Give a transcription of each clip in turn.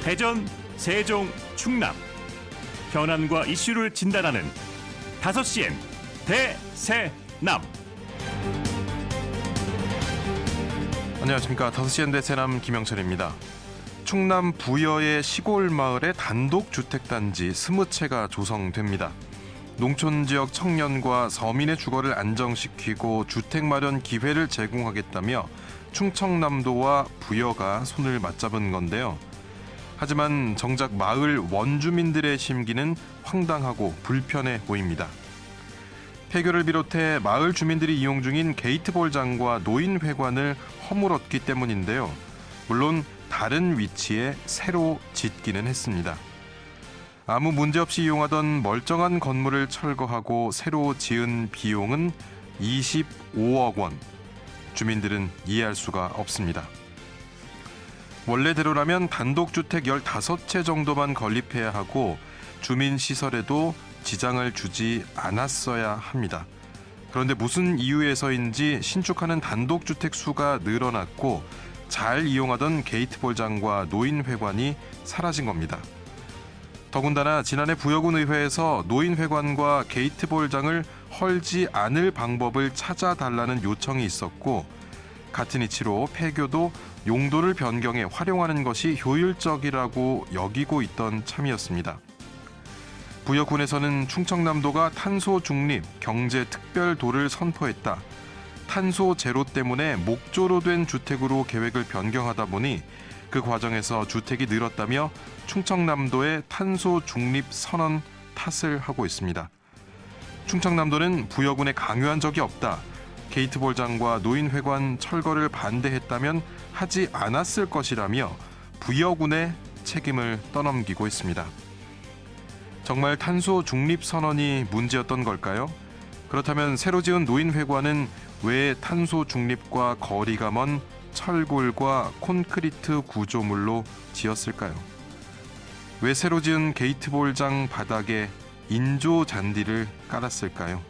대전, 세종, 충남 현안과 이슈를 진단하는 5시엔 대세남. 안녕하십니까. 5시엔 대세남 김영철입니다. 충남 부여의 시골 마을에 단독주택단지 20채가 조성됩니다. 농촌지역 청년과 서민의 주거를 안정시키고 주택 마련 기회를 제공하겠다며 충청남도와 부여가 손을 맞잡은 건데요. 하지만 정작 마을 원주민들의 심기는 황당하고 불편해 보입니다. 폐교를 비롯해 마을 주민들이 이용 중인 게이트볼장과 노인회관을 허물었기 때문인데요. 물론 다른 위치에 새로 짓기는 했습니다. 아무 문제 없이 이용하던 멀쩡한 건물을 철거하고 새로 지은 비용은 25억 원. 주민들은 이해할 수가 없습니다. 원래대로라면 단독주택 15채 정도만 건립해야 하고 주민시설에도 지장을 주지 않았어야 합니다. 그런데 무슨 이유에서인지 신축하는 단독주택 수가 늘어났고 잘 이용하던 게이트볼장과 노인회관이 사라진 겁니다. 더군다나 지난해 부여군 의회에서 노인회관과 게이트볼장을 헐지 않을 방법을 찾아달라는 요청이 있었고 같은 이치로 폐교도 용도를 변경해 활용하는 것이 효율적이라고 여기고 있던 참이었습니다. 부여군에서는 충청남도가 탄소 중립 경제 특별도를 선포했다. 탄소 제로 때문에 목조로 된 주택으로 계획을 변경하다 보니 그 과정에서 주택이 늘었다며 충청남도의 탄소 중립 선언 탓을 하고 있습니다. 충청남도는 부여군에 강요한 적이 없다. 게이트볼장과 노인회관 철거를 반대했다면 하지 않았을 것이라며 부여군의 책임을 떠넘기고 있습니다. 정말 탄소 중립 선언이 문제였던 걸까요? 그렇다면 새로 지은 노인회관은 왜 탄소 중립과 거리가 먼 철골과 콘크리트 구조물로 지었을까요? 왜 새로 지은 게이트볼장 바닥에 인조 잔디를 깔았을까요?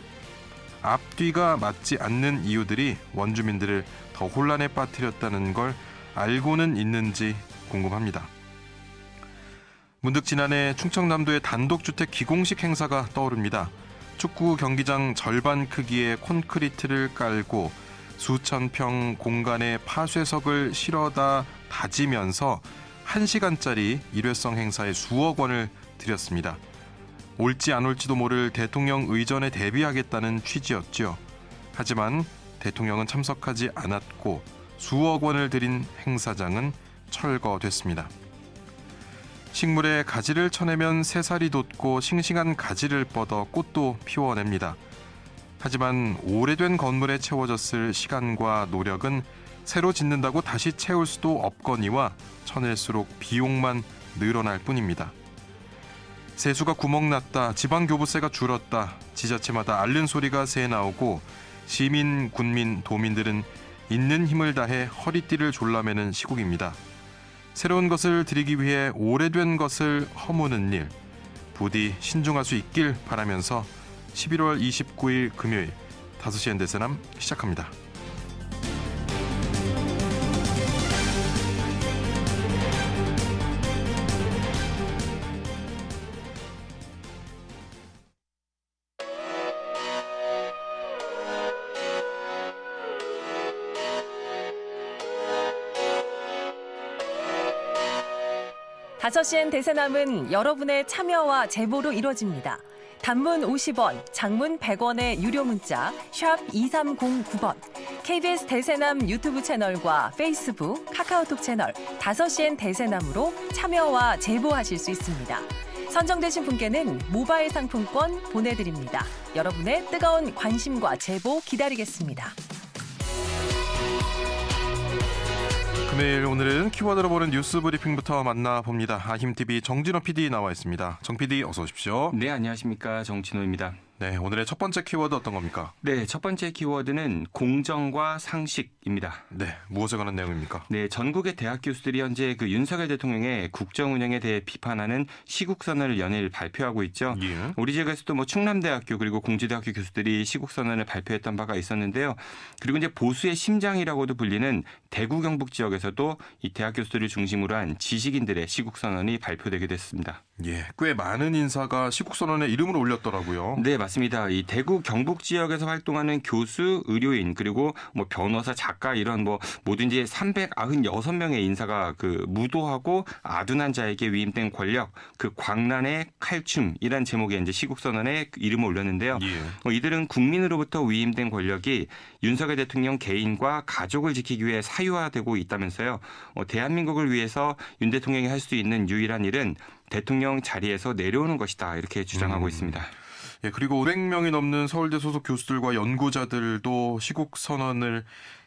앞뒤가 맞지 않는 이유들이 원주민들을 더 혼란에 빠뜨렸다는 걸 알고는 있는지 궁금합니다. 문득 지난해 충청남도의 단독주택 기공식 행사가 떠오릅니다. 축구 경기장 절반 크기의 콘크리트를 깔고 수천 평 공간에 파쇄석을 실어다 다지면서 1시간짜리 일회성 행사에 수억 원을 들였습니다. 올지 안 올지도 모를 대통령 의전에 대비하겠다는 취지였죠. 하지만 대통령은 참석하지 않았고 수억 원을 들인 행사장은 철거됐습니다. 식물에 가지를 쳐내면 새살이 돋고 싱싱한 가지를 뻗어 꽃도 피워냅니다. 하지만 오래된 건물에 채워졌을 시간과 노력은 새로 짓는다고 다시 채울 수도 없거니와 쳐낼수록 비용만 늘어날 뿐입니다. 세수가 구멍났다, 지방교부세가 줄었다, 지자체마다 앓는 소리가 새 나오고 시민, 군민, 도민들은 있는 힘을 다해 허리띠를 졸라매는 시국입니다. 새로운 것을 드리기 위해 오래된 것을 허무는 일, 부디 신중할 수 있길 바라면서 11월 29일 금요일 5시엔 대세남 시작합니다. 다섯 시엔 대세남은 여러분의 참여와 제보로 이루어집니다. 단문 50원, 장문 100원의 유료 문자 샵 2309번, KBS 대세남 유튜브 채널과 페이스북, 카카오톡 채널 5시엔 대세남으로 참여와 제보하실 수 있습니다. 선정되신 분께는 모바일 상품권 보내드립니다. 여러분의 뜨거운 관심과 제보 기다리겠습니다. 금요일 오늘은 키워드로 보는 뉴스 브리핑부터 만나봅니다. 아힘TV 정진호 PD 나와 있습니다. 정 PD 어서 오십시오. 네, 안녕하십니까. 정진호입니다. 네, 오늘의 첫 번째 키워드 어떤 겁니까? 네, 첫 번째 키워드는 공정과 상식입니다. 네, 무엇에 관한 내용입니까? 네, 전국의 대학 교수들이 현재 그 윤석열 대통령의 국정 운영에 대해 비판하는 시국선언을 연일 발표하고 있죠. 예. 우리 지역에서도 뭐 충남대학교 그리고 공주대학교 교수들이 시국선언을 발표했던 바가 있었는데요. 그리고 이제 보수의 심장이라고도 불리는 대구 경북 지역에서도 이 대학 교수들을 중심으로 한 지식인들의 시국선언이 발표되게 됐습니다. 예, 꽤 많은 인사가 시국선언에 이름을 올렸더라고요. 네, 맞습니다. 이 대구 경북 지역에서 활동하는 교수, 의료인 그리고 뭐 변호사, 작가 이런 뭐 뭐든지 396명의 인사가 그 무도하고 아둔한 자에게 위임된 권력, 그 광란의 칼춤이란 제목의 이제 시국선언에 이름을 올렸는데요. 예. 이들은 국민으로부터 위임된 권력이 윤석열 대통령 개인과 가족을 지키기 위해 사유화되고 있다면서요. 대한민국을 위해서 윤 대통령이 할 수 있는 유일한 일은 대통령 자리에서 내려오는 것이다 이렇게 주장하고 있습니다. 예, 그리고 500명이 넘는 서울대 소속 교수들과 연구자들도 시국선언을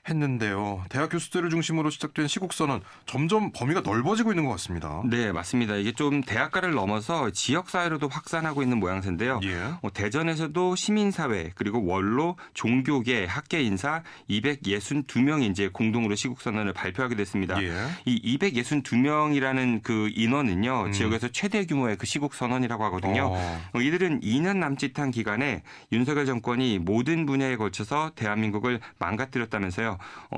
했는데요. 대학 교수들을 중심으로 시작된 시국선언 점점 범위가 넓어지고 있는 것 같습니다. 네, 맞습니다. 이게 좀 대학가를 넘어서 지역사회로도 확산하고 있는 모양새인데요. 예. 대전에서도 시민사회 그리고 원로, 종교계, 학계 인사 262명이 이제 공동으로 시국선언을 발표하게 됐습니다. 예. 이 262명이라는 그 인원은요. 지역에서 최대 규모의 그 시국선언이라고 하거든요. 이들은 2년 남짓한 기간에 윤석열 정권이 모든 분야에 걸쳐서 대한민국을 망가뜨렸다면서요.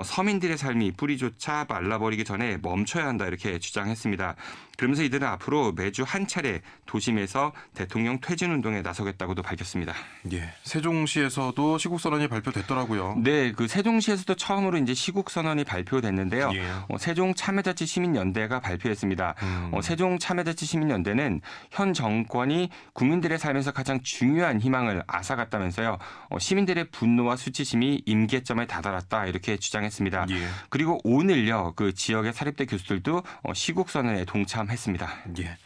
서민들의 삶이 뿌리조차 말라버리기 전에 멈춰야 한다 이렇게 주장했습니다. 그러면서 이들은 앞으로 매주 한 차례 도심에서 대통령 퇴진운동에 나서겠다고도 밝혔습니다. 예, 세종시에서도 시국선언이 발표됐더라고요. 네, 그 세종시에서도 처음으로 이제 시국선언이 발표됐는데요. 예. 세종 참여자치 시민연대가 발표했습니다. 세종 참여자치 시민연대는 현 정권이 국민들의 삶에서 가장 중요한 희망을 앗아갔다면서요. 시민들의 분노와 수치심이 임계점에 다다랐다 이렇게 주장했습니다. 예. 그리고 오늘요, 그 지역의 사립대 교수들도 시국선언에 동참했습니다. 예.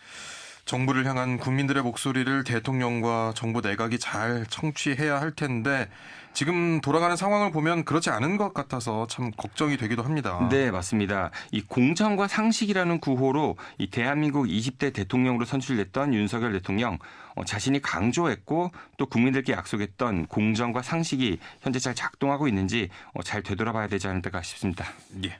정부를 향한 국민들의 목소리를 대통령과 정부 내각이 잘 청취해야 할 텐데 지금 돌아가는 상황을 보면 그렇지 않은 것 같아서 참 걱정이 되기도 합니다. 네, 맞습니다. 이 공정과 상식이라는 구호로 이 대한민국 20대 대통령으로 선출됐던 윤석열 대통령 자신이 강조했고 또 국민들께 약속했던 공정과 상식이 현재 잘 작동하고 있는지 잘 되돌아봐야 되지 않을까 싶습니다. 예.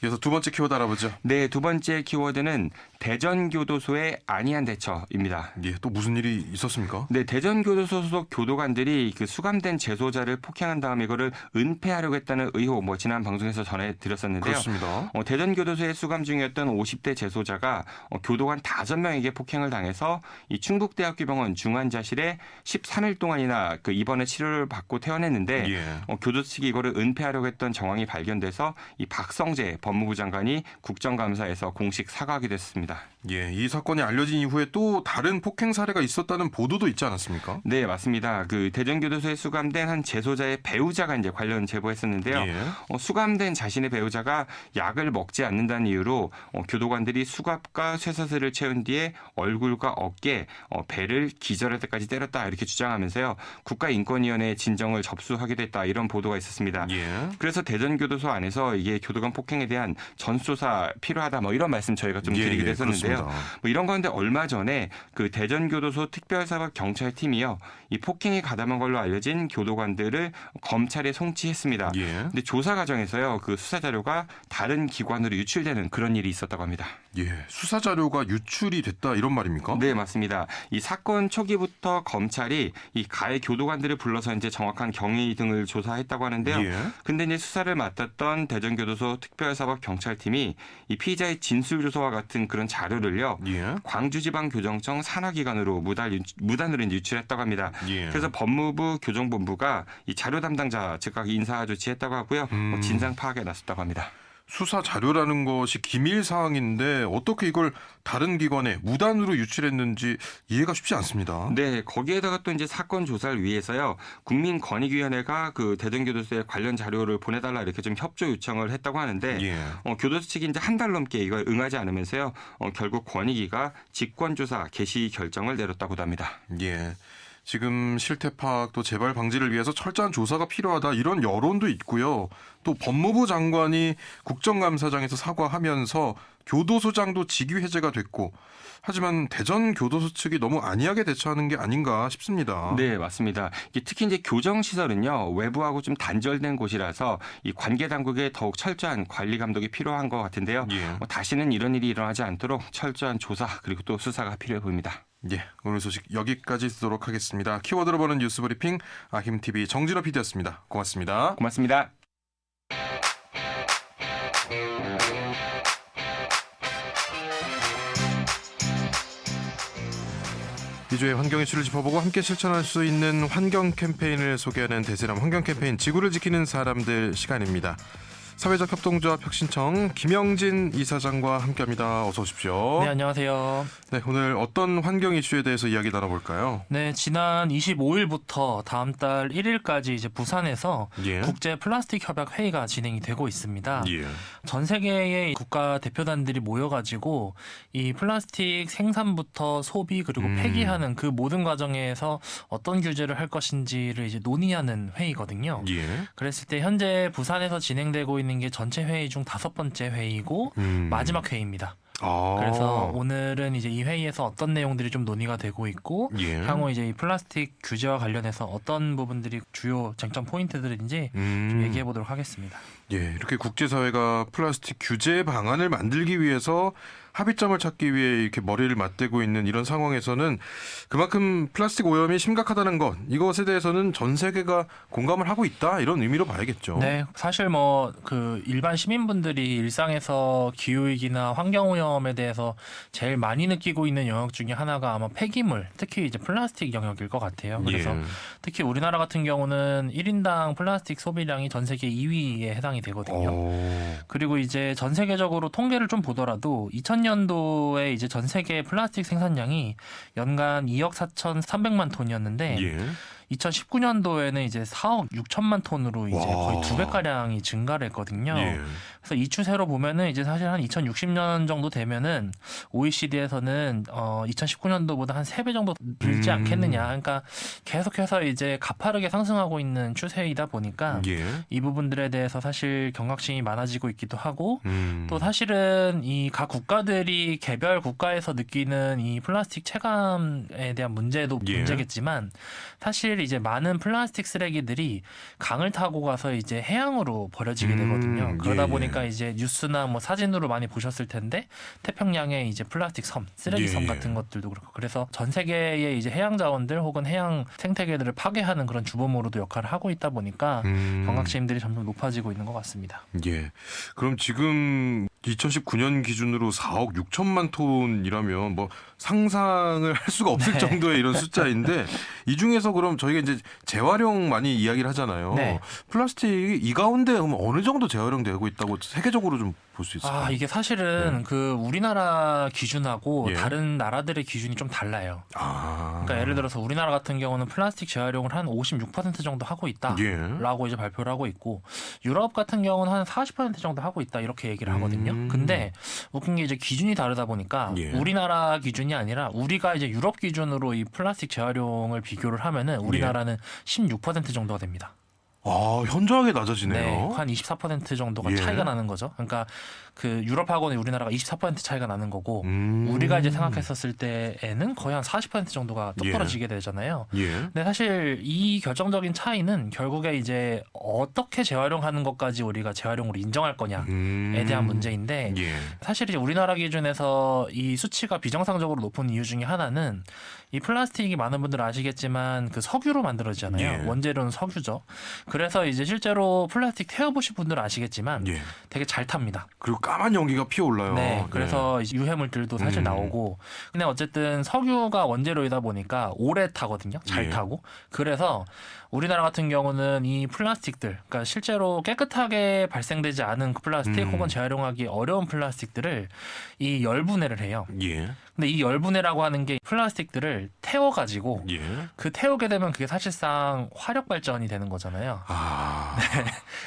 이어서 두 번째 키워드 알아보죠. 네, 두 번째 키워드는 대전교도소의 안이한 대처입니다. 예, 또 무슨 일이 있었습니까? 네, 대전교도소 소속 교도관들이 그 수감된 재소자를 폭행한 다음에 이거를 은폐하려고 했다는 의혹 지난 방송에서 전해드렸었는데요. 그렇습니다. 대전교도소에 수감 중이었던 50대 재소자가 교도관 5명에게 폭행을 당해서 이 충북대학교병원 중환자실에 13일 동안이나 그 입원해 치료를 받고 퇴원했는데 예. 교도소 측이 이거를 은폐하려고 했던 정황이 발견돼서 이 박성재 법무부 장관이 국정감사에서 공식 사과하게 됐습니다. 예, 이 사건이 알려진 이후에 또 다른 폭행 사례가 있었다는 보도도 있지 않았습니까? 네, 맞습니다. 그 대전교도소에 수감된 한 재소자의 배우자가 이제 관련 제보했었는데요. 예. 수감된 자신의 배우자가 약을 먹지 않는다는 이유로 교도관들이 수갑과 쇠사슬을 채운 뒤에 얼굴과 어깨, 배를 기절할 때까지 때렸다 이렇게 주장하면서요. 국가인권위원회에 진정을 접수하게 됐다 이런 보도가 있었습니다. 예. 그래서 대전교도소 안에서 이게 교도관 폭행에 대한 전수조사 필요하다 이런 말씀 저희가 좀 드리기도 했었는데요. 이런 가운데 얼마 전에 그 대전교도소 특별사법경찰팀이요. 이 폭행에 가담한 걸로 알려진 교도관들을 검찰에 송치했습니다. 예. 근데 조사 과정에서요. 그 수사 자료가 다른 기관으로 유출되는 그런 일이 있었다고 합니다. 예, 수사 자료가 유출이 됐다 이런 말입니까? 네, 맞습니다. 이 사건 초기부터 검찰이 이 가해 교도관들을 불러서 이제 정확한 경위 등을 조사했다고 하는데요. 예. 근데 이제 수사를 맡았던 대전교도소 특별사법경찰팀이 이 피의자의 진술 조서와 같은 그런 자료를요. 예. 광주지방교정청 산하기관으로 무단으로 이제 유출했다고 합니다. 예. 그래서 법무부 교정본부가 이 자료 담당자 즉각 인사 조치했다고 하고요. 진상 파악에 나섰다고 합니다. 수사 자료라는 것이 기밀 사항인데 어떻게 이걸 다른 기관에 무단으로 유출했는지 이해가 쉽지 않습니다. 네, 거기에다가 또 이제 사건 조사를 위해서요. 국민권익위원회가 그 대전교도소에 관련 자료를 보내달라 이렇게 좀 협조 요청을 했다고 하는데 예. 교도소 측이 이제 한 달 넘게 이걸 응하지 않으면서요. 결국 권익위가 직권조사 개시 결정을 내렸다고도 합니다. 예. 지금 실태 파악 또 재발 방지를 위해서 철저한 조사가 필요하다 이런 여론도 있고요. 또 법무부 장관이 국정감사장에서 사과하면서 교도소장도 직위 해제가 됐고 하지만 대전 교도소 측이 너무 안이하게 대처하는 게 아닌가 싶습니다. 네, 맞습니다. 특히 이제 교정 시설은요 외부하고 좀 단절된 곳이라서 이 관계 당국의 더욱 철저한 관리 감독이 필요한 것 같은데요. 예. 다시는 이런 일이 일어나지 않도록 철저한 조사 그리고 또 수사가 필요해 보입니다. 예, 오늘 소식 여기까지 듣도록 하겠습니다. 키워드로 보는 뉴스 브리핑 아힘TV 정진호 PD였습니다. 고맙습니다. 고맙습니다. 이주의 환경 이슈를 짚어보고 함께 실천할 수 있는 환경 캠페인을 소개하는 대세남 환경 캠페인 지구를 지키는 사람들 시간입니다. 사회적 협동조합 혁신청 김영진 이사장과 함께합니다. 어서 오십시오. 네, 안녕하세요. 네, 오늘 어떤 환경 이슈에 대해서 이야기 나눠볼까요? 네, 지난 25일부터 다음 달 1일까지 이제 부산에서 예. 국제 플라스틱 협약 회의가 진행이 되고 있습니다. 예. 전 세계의 국가 대표단들이 모여가지고 이 플라스틱 생산부터 소비 그리고 폐기하는 그 모든 과정에서 어떤 규제를 할 것인지를 이제 논의하는 회의거든요. 예. 그랬을 때 현재 부산에서 진행되고 있는 게 전체 회의 중 5번째 회의고 마지막 회의입니다. 아. 그래서 오늘은 이제 이 회의에서 어떤 내용들이 좀 논의가 되고 있고 예. 향후 이제 이 플라스틱 규제와 관련해서 어떤 부분들이 주요 쟁점 포인트들인지 좀 얘기해 보도록 하겠습니다. 예, 이렇게 국제사회가 플라스틱 규제 방안을 만들기 위해서 합의점을 찾기 위해 이렇게 머리를 맞대고 있는 이런 상황에서는 그만큼 플라스틱 오염이 심각하다는 것, 이것에 대해서는 전 세계가 공감을 하고 있다 이런 의미로 봐야겠죠. 네, 사실 뭐 그 일반 시민분들이 일상에서 기후위기나 환경오염에 대해서 제일 많이 느끼고 있는 영역 중에 하나가 아마 폐기물, 특히 이제 플라스틱 영역일 것 같아요. 그래서 예. 특히 우리나라 같은 경우는 1인당 플라스틱 소비량이 전 세계 2위에 해당이 되거든요. 그리고 이제 전 세계적으로 통계를 좀 보더라도 2000년도에 이제 전 세계 플라스틱 생산량이 연간 2억 4,300만 톤이었는데 예. 2019년도에는 이제 4억 6천만 톤으로 이제 와. 거의 2배가량이 증가를 했거든요. 예. 그래서 이 추세로 보면은 이제 사실 한 2060년 정도 되면은 OECD에서는 2019년도보다 한 3배 정도 늘지 않겠느냐. 그러니까 계속해서 이제 가파르게 상승하고 있는 추세이다 보니까 예. 이 부분들에 대해서 사실 경각심이 많아지고 있기도 하고 또 또 사실은 이 각 국가들이 개별 국가에서 느끼는 이 플라스틱 체감에 대한 문제도 예. 문제겠지만 사실 이제 많은 플라스틱 쓰레기들이 강을 타고 가서 이제 해양으로 버려지게 되거든요. 그러다 예, 보니까 이제 뉴스나 뭐 사진으로 많이 보셨을 텐데 태평양에 이제 플라스틱 섬, 쓰레기 섬 예. 같은 것들도 그렇고 그래서 전 세계의 이제 해양 자원들 혹은 해양 생태계들을 파괴하는 그런 주범으로도 역할을 하고 있다 보니까 경각심들이 점점 높아지고 있는 것 같습니다. 예. 그럼 지금 2019년 기준으로 4억 6천만 톤이라면 뭐 상상을 할 수가 없을 네. 정도의 이런 숫자인데 이 중에서 그럼 저희가 이제 재활용 많이 이야기를 하잖아요. 네. 플라스틱이 이 가운데 그럼 어느 정도 재활용되고 있다고 세계적으로 좀 볼 수 있을까요? 아, 이게 사실은 그 우리나라 기준하고 예. 다른 나라들의 기준이 좀 달라요. 아. 그러니까 예를 들어서 우리나라 같은 경우는 플라스틱 재활용을 한 56% 정도 하고 있다라고 예. 이제 발표를 하고 있고 유럽 같은 경우는 한 40% 정도 하고 있다 이렇게 얘기를 하거든요. 근데 웃긴 게 이제 기준이 다르다 보니까 예. 우리나라 기준이 아니라 우리가 이제 유럽 기준으로 이 플라스틱 재활용을 비교를 하면은 우리나라는 16% 정도가 됩니다. 아, 현저하게 낮아지네요. 네, 한 24% 정도가 예. 차이가 나는 거죠. 그러니까 그 유럽하고는 우리나라가 24% 차이가 나는 거고 우리가 이제 생각했었을 때에는 거의 한 40% 정도가 또 예. 떨어지게 되잖아요. 예. 근데 사실 이 결정적인 차이는 결국에 이제 어떻게 재활용하는 것까지 우리가 재활용으로 인정할 거냐에 대한 문제인데 예. 사실 이제 우리나라 기준에서 이 수치가 비정상적으로 높은 이유 중에 하나는 이 플라스틱이 많은 분들 아시겠지만 그 석유로 만들어지잖아요. 예. 원재료는 석유죠. 그래서 이제 실제로 플라스틱 태워보신 분들은 아시겠지만 예. 되게 잘 탑니다. 그리고 까만 연기가 피어올라요. 네, 그래서 이제 유해물들도 사실 나오고 근데 어쨌든 석유가 원재료이다 보니까 오래 타거든요. 잘 예. 타고. 그래서 우리나라 같은 경우는 이 플라스틱들, 그러니까 실제로 깨끗하게 발생되지 않은 그 플라스틱 혹은 재활용하기 어려운 플라스틱들을 이 열분해를 해요. 예. 근데 이 열분해라고 하는 게 플라스틱들을 태워가지고 예. 그 태우게 되면 그게 사실상 화력 발전이 되는 거잖아요. 아.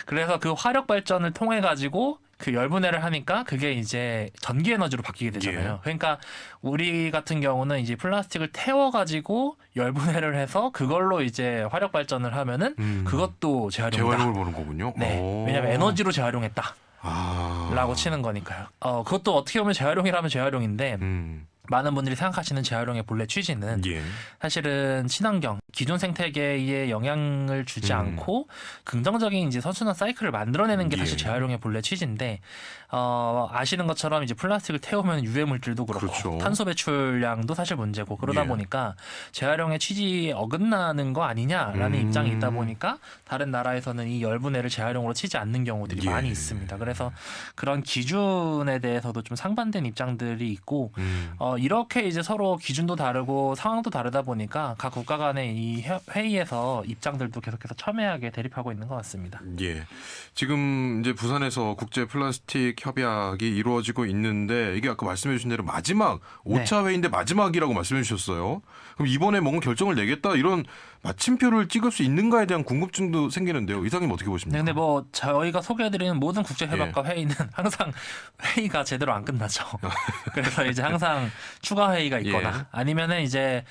그래서 그 화력 발전을 통해 가지고 그 열분해를 하니까 그게 이제 전기 에너지로 바뀌게 되잖아요. 예. 그러니까 우리 같은 경우는 이제 플라스틱을 태워가지고 열분해를 해서 그걸로 이제 화력 발전을 하면은 그것도 재활용이다. 재활용을 보는 거군요. 네. 오. 왜냐하면 에너지로 재활용했다. 아. 라고 치는 거니까요. 그것도 어떻게 보면 재활용이라면 재활용인데 많은 분들이 생각하시는 재활용의 본래 취지는 예. 사실은 친환경, 기존 생태계에 영향을 주지 않고 긍정적인 이제 선순환 사이클을 만들어내는 게 예. 사실 재활용의 본래 취지인데 아시는 것처럼 이제 플라스틱을 태우면 유해 물질도 그렇고 그렇죠. 탄소 배출량도 사실 문제고 그러다 예. 보니까 재활용의 취지에 어긋나는 거 아니냐라는 입장이 있다 보니까 다른 나라에서는 이 열분해를 재활용으로 치지 않는 경우들이 예. 많이 있습니다. 그래서 그런 기준에 대해서도 좀 상반된 입장들이 있고 이렇게 이제 서로 기준도 다르고 상황도 다르다 보니까 각 국가 간의 이 회의에서 입장들도 계속해서 첨예하게 대립하고 있는 것 같습니다. 예. 지금 이제 부산에서 국제 플라스틱 협약이 이루어지고 있는데 이게 아까 말씀해 주신 대로 마지막 5차 회의인데 마지막이라고 말씀해 주셨어요. 그럼 이번에 뭔가 결정을 내겠다 이런 마침표를 찍을 수 있는가에 대한 궁금증도 생기는데요. 이사님 어떻게 보십니까? 네, 근데 뭐 저희가 소개해드리는 모든 국제 협약과 회의는 항상 회의가 제대로 안 끝나죠. 그래서 이제 항상 추가 회의가 있거나 아니면은 이제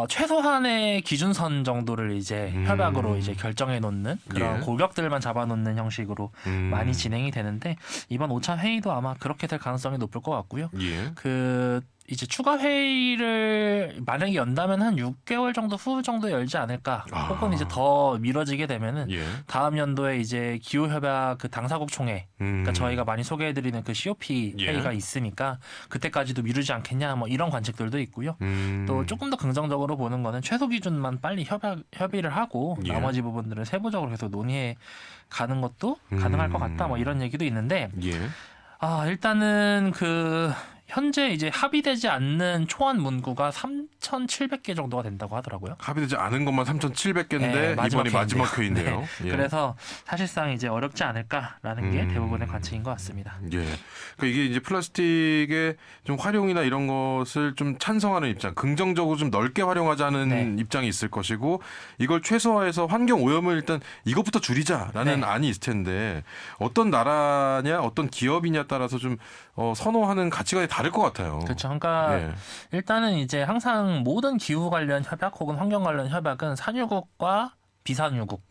최소한의 기준선 정도를 이제 협약으로 이제 결정해 놓는 그런 골격들만 잡아놓는 형식으로 많이 진행이 되는데 이번 5차 회의도 아마 그렇게 될 가능성이 높을 것 같고요. 예. 이제 추가 회의를 만약에 연다면 한 6개월 정도 후 정도 열지 않을까. 혹은 이제 더 미뤄지게 되면은 예. 다음 연도에 이제 기후 협약 그 당사국 총회, 그러니까 저희가 많이 소개해드리는 그 COP 예. 회의가 있으니까 그때까지도 미루지 않겠냐, 뭐 이런 관측들도 있고요. 또 조금 더 긍정적으로 보는 거는 최소 기준만 빨리 협의를 하고 예. 나머지 부분들을 세부적으로 계속 논의해 가는 것도 가능할 것 같다, 뭐 이런 얘기도 있는데. 예. 일단은 현재 이제 합의되지 않는 초안 문구가 3,700개 정도가 된다고 하더라고요. 합의되지 않은 것만 3,700개인데 네, 이번이 마지막 회의인데요. 네. 예. 그래서 사실상 이제 어렵지 않을까라는 게 대부분의 관측인 것 같습니다. 예. 그러니까 이게 이제 플라스틱의 좀 활용이나 이런 것을 좀 찬성하는 입장, 긍정적으로 좀 넓게 활용하자는 입장이 있을 것이고 이걸 최소화해서 환경 오염을 일단 이것부터 줄이자라는 안이 있을 텐데 어떤 나라냐 어떤 기업이냐 따라서 좀 선호하는 가치관이 다를 것 같아요. 그렇죠. 그러니까 일단은 이제 항상 모든 기후 관련 협약 혹은 환경 관련 협약은 산유국과 비산유국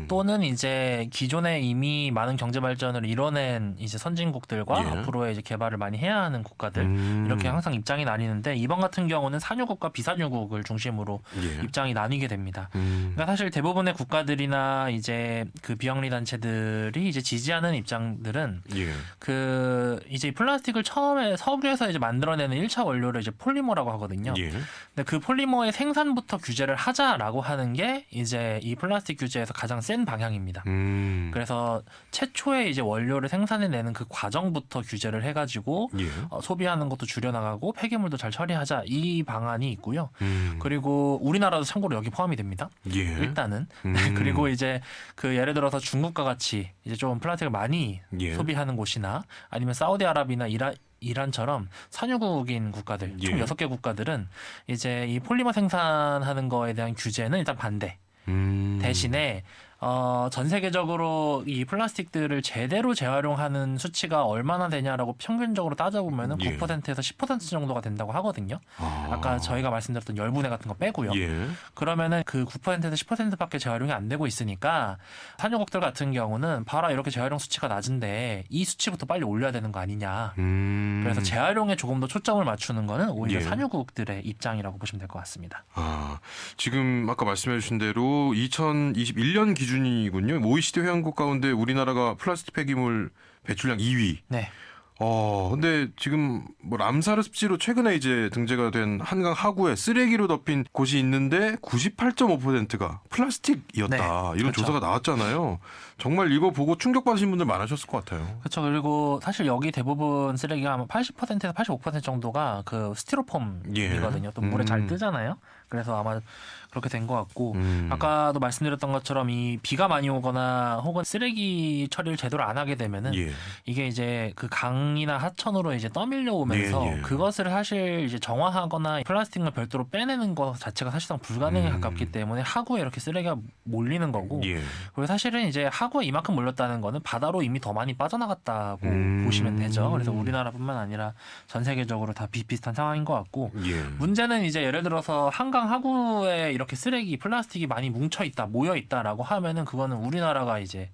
또는 이제 기존에 이미 많은 경제 발전을 이뤄낸 이제 선진국들과 앞으로의 이제 개발을 많이 해야 하는 국가들 이렇게 항상 입장이 나뉘는데 이번 같은 경우는 산유국과 비산유국을 중심으로 입장이 나뉘게 됩니다. 그러니까 사실 대부분의 국가들이나 이제 그 비영리 단체들이 이제 지지하는 입장들은 이제 플라스틱을 처음에 석유에서 이제 만들어내는 1차 원료를 이제 폴리머라고 하거든요. 근데 그 폴리머의 생산부터 규제를 하자라고 하는 게 이제 이 플라스틱 규제에서 가장 센 방향입니다. 그래서 최초에 이제 원료를 생산해내는 그 과정부터 규제를 해가지고 소비하는 것도 줄여나가고 폐기물도 잘 처리하자 이 방안이 있고요. 그리고 우리나라도 참고로 여기 포함이 됩니다. 일단은 그리고 이제 예를 들어서 중국과 같이 이제 좀 플라스틱을 많이 소비하는 곳이나 아니면 사우디아라비아나 이란처럼 산유국인 국가들 총 6개 국가들은 이제 이 폴리머 생산하는 거에 대한 규제는 일단 반대. 대신에 전 세계적으로 이 플라스틱들을 제대로 재활용하는 수치가 얼마나 되냐라고 평균적으로 따져보면은 9%에서 10% 정도가 된다고 하거든요. 아까 저희가 말씀드렸던 열분해 같은 거 빼고요. 그러면은 그 9%에서 10%밖에 재활용이 안 되고 있으니까 산유국들 같은 경우는 봐라 이렇게 재활용 수치가 낮은데 이 수치부터 빨리 올려야 되는 거 아니냐. 그래서 재활용에 조금 더 초점을 맞추는 거는 오히려 산유국들의 입장이라고 보시면 될 것 같습니다. 지금 아까 말씀해 주신 대로 2021년 기준이군요. OECD 회원국 가운데 우리나라가 플라스틱 폐기물 배출량 2위. 네. 근데 지금 뭐 람사르 습지로 최근에 이제 등재가 된 한강 하구에 쓰레기로 덮인 곳이 있는데 98.5%가 플라스틱이었다. 이런 그렇죠. 조사가 나왔잖아요. 정말 이거 보고 충격받으신 분들 많으셨을 것 같아요. 그렇죠. 그리고 사실 여기 대부분 쓰레기가 아마 80%에서 85% 정도가 그 스티로폼이거든요. 또 물에 잘 뜨잖아요. 그래서 아마 그렇게 된 것 같고 아까도 말씀드렸던 것처럼 이 비가 많이 오거나 혹은 쓰레기 처리를 제대로 안 하게 되면은 예. 이게 이제 그 강이나 하천으로 이제 떠밀려 오면서 예, 예. 그것을 사실 이제 정화하거나 플라스틱을 별도로 빼내는 것 자체가 사실상 불가능에 가깝기 때문에 하구에 이렇게 쓰레기가 몰리는 거고 예. 그리고 사실은 이제 하구에 이만큼 몰렸다는 거는 바다로 이미 더 많이 빠져나갔다고 보시면 되죠. 그래서 우리나라뿐만 아니라 전 세계적으로 다 비슷비슷한 상황인 것 같고 예. 문제는 이제 예를 들어서 한강 하구에 이렇게 쓰레기 플라스틱이 많이 뭉쳐 있다 모여 있다라고 하면은 그거는 우리나라가 이제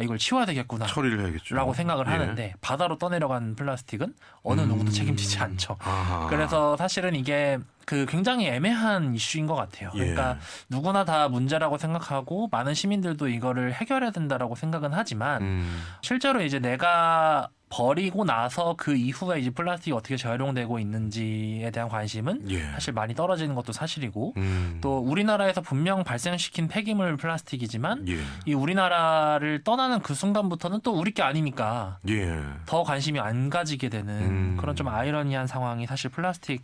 이걸 치워야 되겠구나 처리를 해야겠죠. 라고 생각을 예. 하는데 바다로 떠내려간 플라스틱은 어느 누구도 책임지지 않죠. 아하. 그래서 사실은 이게 그 굉장히 애매한 이슈인 것 같아요. 예. 그러니까 누구나 다 문제라고 생각하고 많은 시민들도 이거를 해결해야 된다라고 생각은 하지만 실제로 이제 내가 버리고 나서 그 이후에 이제 플라스틱이 어떻게 재활용되고 있는지에 대한 관심은 예. 사실 많이 떨어지는 것도 사실이고 또 우리나라에서 분명 발생시킨 폐기물 플라스틱이지만 예. 이 우리나라를 떠나는 그 순간부터는 또 우리 게 아니니까 예. 더 관심이 안 가지게 되는 그런 좀 아이러니한 상황이 사실 플라스틱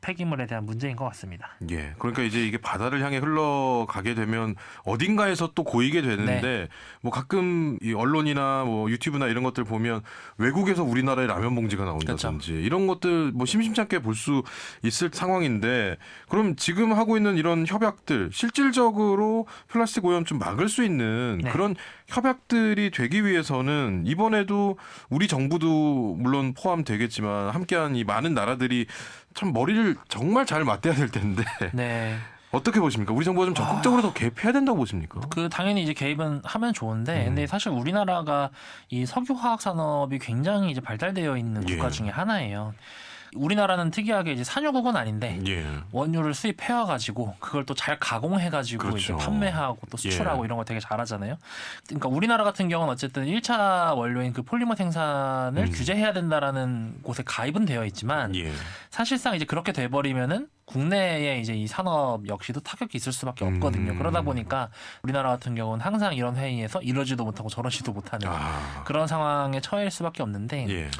폐기물에 대한 문제인 것 같습니다. 예. 그러니까 이제 이게 바다를 향해 흘러가게 되면 어딘가에서 또 고이게 되는데 네. 뭐 가끔 이 언론이나 뭐 유튜브나 이런 것들 보면 외국에서 우리나라에 라면 봉지가 나온다든지 그렇죠. 이런 것들 뭐 심심치 않게 볼 수 있을 상황인데 그럼 지금 하고 있는 이런 협약들 실질적으로 플라스틱 오염 좀 막을 수 있는 네. 그런 협약들이 되기 위해서는 이번에도 우리 정부도 물론 포함되겠지만 함께한 이 많은 나라들이 참 머리를 정말 잘 맞대야 될 텐데 네. 어떻게 보십니까? 우리 정부가 좀 적극적으로 더 개입해야 된다고 보십니까? 그 당연히 이제 개입은 하면 좋은데 근데 사실 우리나라가 이 석유화학 산업이 굉장히 이제 발달되어 있는 국가 예. 중에 하나예요. 우리나라는 특이하게 이제 산유국은 아닌데 예. 원유를 수입해 와가지고 그걸 또 잘 가공해가지고 그렇죠. 이제 판매하고 또 수출하고 예. 이런 거 되게 잘하잖아요. 그러니까 우리나라 같은 경우는 어쨌든 1차 원료인 그 폴리머 생산을 규제해야 된다라는 곳에 가입은 되어 있지만 예. 사실상 이제 그렇게 돼버리면은 국내에 이제 이 산업 역시도 타격이 있을 수밖에 없거든요. 그러다 보니까 우리나라 같은 경우는 항상 이런 회의에서 이러지도 못하고 저러지도 못하는 아. 그런 상황에 처할 수밖에 없는데 예.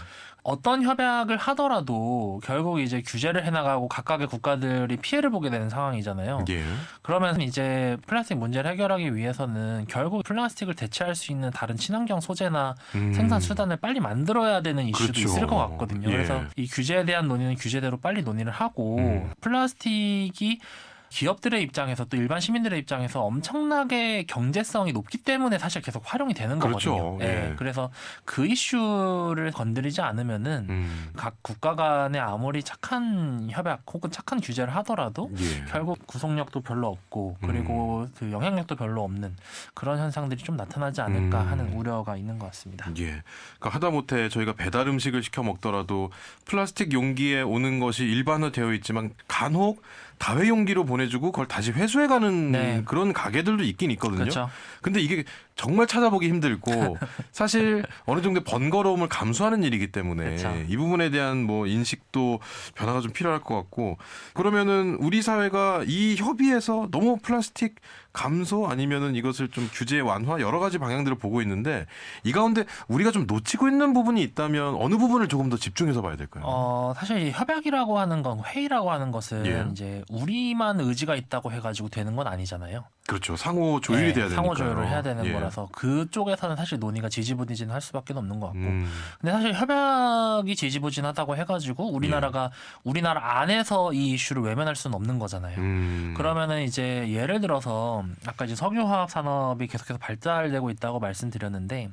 어떤 협약을 하더라도 결국 이제 규제를 해나가고 각각의 국가들이 피해를 보게 되는 상황이잖아요. 예. 그러면 이제 플라스틱 문제를 해결하기 위해서는 결국 플라스틱을 대체할 수 있는 다른 친환경 소재나 생산 수단을 빨리 만들어야 되는 이슈도 그렇죠. 있을 것 같거든요. 예. 그래서 이 규제에 대한 논의는 규제대로 빨리 논의를 하고 플라스틱이 기업들의 입장에서 또 일반 시민들의 입장에서 엄청나게 경제성이 높기 때문에 사실 계속 활용이 되는 그렇죠. 거거든요. 예. 그래서 그 이슈를 건드리지 않으면은 각 국가 간에 아무리 착한 협약 혹은 착한 규제를 하더라도 예. 결국 구속력도 별로 없고 그리고 그 영향력도 별로 없는 그런 현상들이 좀 나타나지 않을까 하는 우려가 있는 것 같습니다. 예. 그러니까 하다못해 저희가 배달 음식을 시켜 먹더라도 플라스틱 용기에 오는 것이 일반화되어 있지만 간혹 다회 용기로 보내주고 그걸 다시 회수해가는 네. 그런 가게들도 있긴 있거든요. 그렇죠. 근데 이게 정말 찾아보기 힘들고 사실 어느 정도 번거로움을 감수하는 일이기 때문에 그렇죠. 이 부분에 대한 뭐 인식도 변화가 좀 필요할 것 같고 그러면은 우리 사회가 이 협의에서 너무 플라스틱 감소 아니면은 이것을 좀 규제 완화 여러 가지 방향들을 보고 있는데 이 가운데 우리가 좀 놓치고 있는 부분이 있다면 어느 부분을 조금 더 집중해서 봐야 될까요? 사실 이 협약이라고 하는 건 회의라고 하는 것은 예. 이제 우리만 의지가 있다고 해가지고 되는 건 아니잖아요. 그렇죠. 상호 조율이 네, 돼야 되니까. 상호 조율을 해야 되는 예. 거라서 그쪽에서는 사실 논의가 지지부진할 수밖에 없는 것 같고 근데 사실 협약이 지지부진하다고 해가지고 우리나라가 우리나라 안에서 이 이슈를 외면할 수는 없는 거잖아요. 그러면은 이제 예를 들어서 아까 이제 석유화학 산업이 계속해서 발달되고 있다고 말씀드렸는데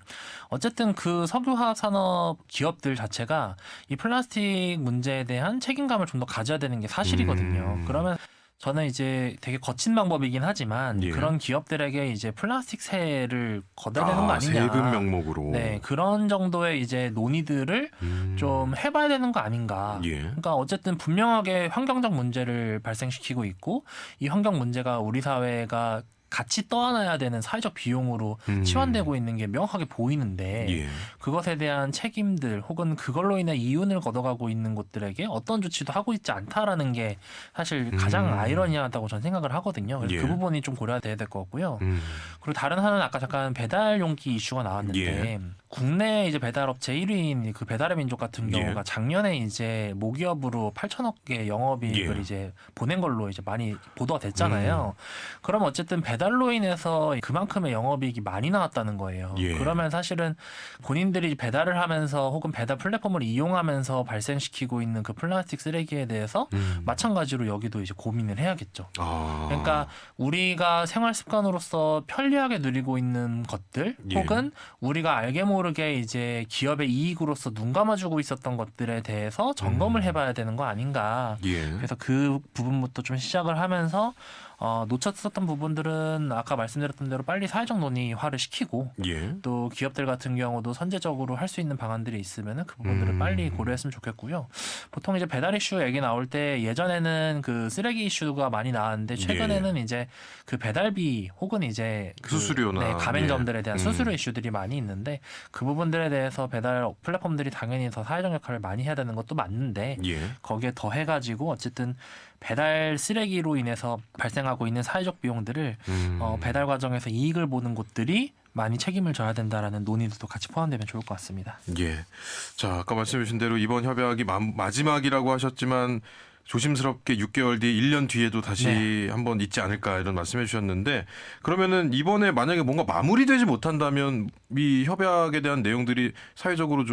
어쨌든 그 석유화학 산업 기업들 자체가 이 플라스틱 문제에 대한 책임감을 좀 더 가져야 되는 게 사실이거든요. 그러면 저는 이제 되게 거친 방법이긴 하지만 예. 그런 기업들에게 이제 플라스틱세를 걷어야 되는 거 아니냐. 세금 명목으로. 네, 그런 정도의 이제 논의들을 좀 해봐야 되는 거 아닌가. 예. 그러니까 어쨌든 분명하게 환경적 문제를 발생시키고 있고 이 환경 문제가 우리 사회가 같이 떠안아야 되는 사회적 비용으로 치환되고 있는 게 명확하게 보이는데 예. 그것에 대한 책임들 혹은 그걸로 인해 이윤을 걷어가고 있는 곳들에게 어떤 조치도 하고 있지 않다라는 게 사실 가장 아이러니하다고 저는 생각을 하거든요. 그래서 예. 그 부분이 좀 고려돼야 될 것 같고요. 그리고 다른 하나는 아까 잠깐 배달 용기 이슈가 나왔는데 예. 국내 이제 배달업체 1위인 그 배달의 민족 같은 경우가 작년에 이제 모기업으로 8천억 개 영업이익을 이제 보낸 걸로 이제 많이 보도가 됐잖아요. 그럼 어쨌든 배달로 인해서 그만큼의 영업이익이 많이 나왔다는 거예요. 그러면 사실은 본인들이 배달을 하면서 혹은 배달 플랫폼을 이용하면서 발생시키고 있는 그 플라스틱 쓰레기에 대해서 마찬가지로 여기도 이제 고민을 해야겠죠. 그러니까 우리가 생활 습관으로서 편리하게 누리고 있는 것들 혹은 우리가 알게 모르게 이제 기업의 이익으로서 눈 감아주고 있었던 것들에 대해서 점검을 해봐야 되는 거 아닌가. 그래서 그 부분부터 좀 시작을 하면서 놓쳤었던 부분들은 아까 말씀드렸던 대로 빨리 사회적 논의화를 시키고 또 기업들 같은 경우도 선제적으로 할 수 있는 방안들이 있으면 그 부분들을 빨리 고려했으면 좋겠고요. 보통 이제 배달 이슈 얘기 나올 때 예전에는 그 쓰레기 이슈가 많이 나왔는데 최근에는 이제 그 배달비 혹은 이제 그 수수료나 가맹점들에 대한 수수료 이슈들이 많이 있는데 그 부분들에 대해서 배달 플랫폼들이 당연히 더 사회적 역할을 많이 해야 되는 것도 맞는데 거기에 더해가지고 어쨌든 배달 쓰레기로 인해서 발생하고 있는 사회적 비용들을 배달 과정에서 이익을 보는 곳들이 많이 책임을 져야 된다라는 논의도 같이 포함되면 좋을 것 같습니다. 자, 아까 말씀해 주신 대로 이번 협약이 마지막이라고 하셨지만 조심스럽게 6개월 뒤, 1년 뒤에도 다시 한번 있지 않을까 이런 말씀해 주셨는데 그러면은 이번에 만약에 뭔가 마무리되지 못한다면 이 협약에 대한 내용들이 사회적으로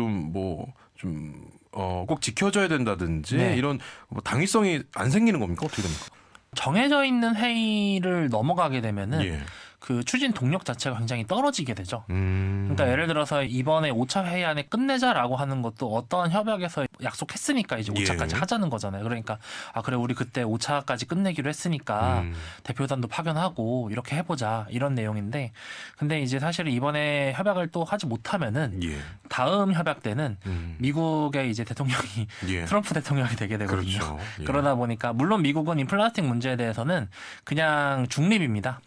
꼭 지켜져야 된다든지 이런 당위성이 안 생기는 겁니까? 어떻게 됩니까? 정해져 있는 회의를 넘어가게 되면은 그 추진 동력 자체가 굉장히 떨어지게 되죠. 그러니까 예를 들어서 이번에 5차 회의 안에 끝내자라고 하는 것도 어떤 협약에서 약속했으니까 이제 5차까지 하자는 거잖아요. 그러니까 그래 우리 그때 5차까지 끝내기로 했으니까 대표단도 파견하고 이렇게 해보자 이런 내용인데 근데 이제 사실 이번에 협약을 또 하지 못하면은 다음 협약 때는 미국의 이제 대통령이 트럼프 대통령이 되게 되거든요. 그렇죠. 그러다 보니까 물론 미국은 이 플라스틱 문제에 대해서는 그냥 중립입니다.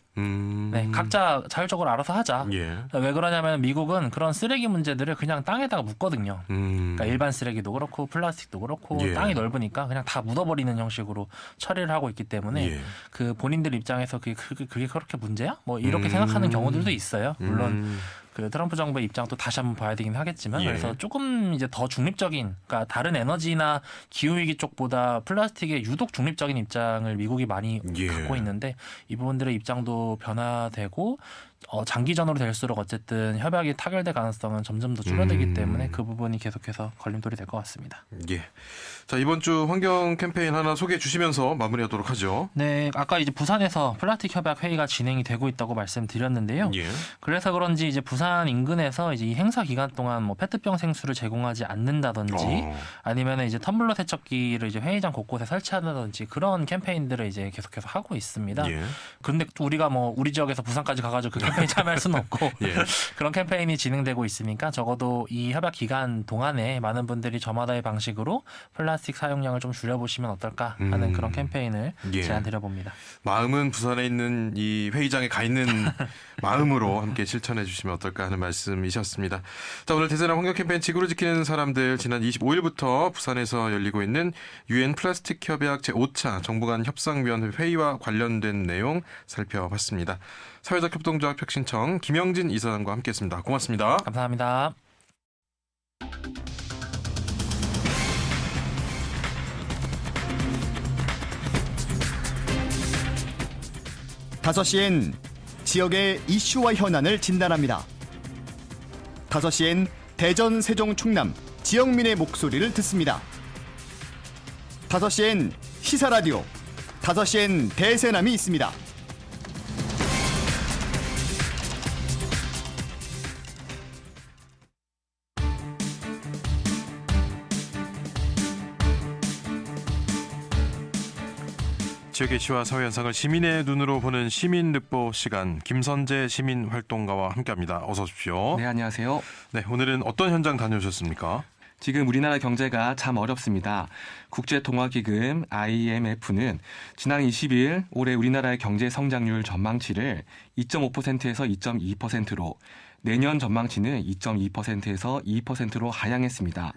각자 자율적으로 알아서 하자. 왜 그러냐면 미국은 그런 쓰레기 문제들을 그냥 땅에다가 묻거든요. 그러니까 일반 쓰레기도 그렇고 플라스틱도 그렇고 땅이 넓으니까 그냥 다 묻어버리는 형식으로 처리를 하고 있기 때문에 그 본인들 입장에서 그게 그렇게 문제야? 뭐 이렇게 생각하는 경우들도 있어요. 물론 그 트럼프 정부의 입장도 다시 한번 봐야 되긴 하겠지만 그래서 조금 이제 더 중립적인 그러니까 다른 에너지나 기후위기 쪽보다 플라스틱에 유독 중립적인 입장을 미국이 많이 갖고 있는데 이 부분들의 입장도 변화되고 장기전으로 될수록 어쨌든 협약이 타결될 가능성은 점점 더 줄어들기 때문에 그 부분이 계속해서 걸림돌이 될 것 같습니다. 자, 이번 주 환경 캠페인 하나 소개해 주시면서 마무리하도록 하죠. 네, 아까 이제 부산에서 플라스틱 협약 회의가 진행이 되고 있다고 말씀드렸는데요. 그래서 그런지 이제 부산 인근에서 이제 이 행사 기간 동안 뭐 페트병 생수를 제공하지 않는다든지 아니면 이제 텀블러 세척기를 이제 회의장 곳곳에 설치한다든지 그런 캠페인들을 이제 계속해서 하고 있습니다. 그런데 우리가 뭐 우리 지역에서 부산까지 가가지고 그 캠페인 참여할 수는 없고 그런 캠페인이 진행되고 있으니까 적어도 이 협약 기간 동안에 많은 분들이 저마다의 방식으로 플라스틱 사용량을 좀 줄여보시면 어떨까 하는 그런 캠페인을 제안드려봅니다. 마음은 부산에 있는 이 회의장에 가 있는 마음으로 함께 실천해 주시면 어떨까 하는 말씀이셨습니다. 자, 오늘 대세남 환경 캠페인 지구를 지키는 사람들 지난 25일부터 부산에서 열리고 있는 UN 플라스틱 협약 제5차 정부 간 협상위원회 회의와 관련된 내용 살펴봤습니다. 사회적 협동조합 혁신청 김영진 이사장과 함께했습니다. 고맙습니다. 감사합니다. 다섯 시엔 지역의 이슈와 현안을 진단합니다. 5시엔 대전, 세종, 충남 지역민의 목소리를 듣습니다. 5시엔 시사라디오, 5시엔 대세남이 있습니다. 지역의 이슈와 사회 현상을 시민의 눈으로 보는 시민늦보 시간, 김선재 시민활동가와 함께합니다. 어서 오십시오. 네, 안녕하세요. 네, 오늘은 어떤 현장 다녀오셨습니까? 지금 우리나라 경제가 참 어렵습니다. 국제통화기금 IMF는 지난 20일 올해 우리나라의 경제 성장률 전망치를 2.5%에서 2.2%로 내년 전망치는 2.2%에서 2%로 하향했습니다.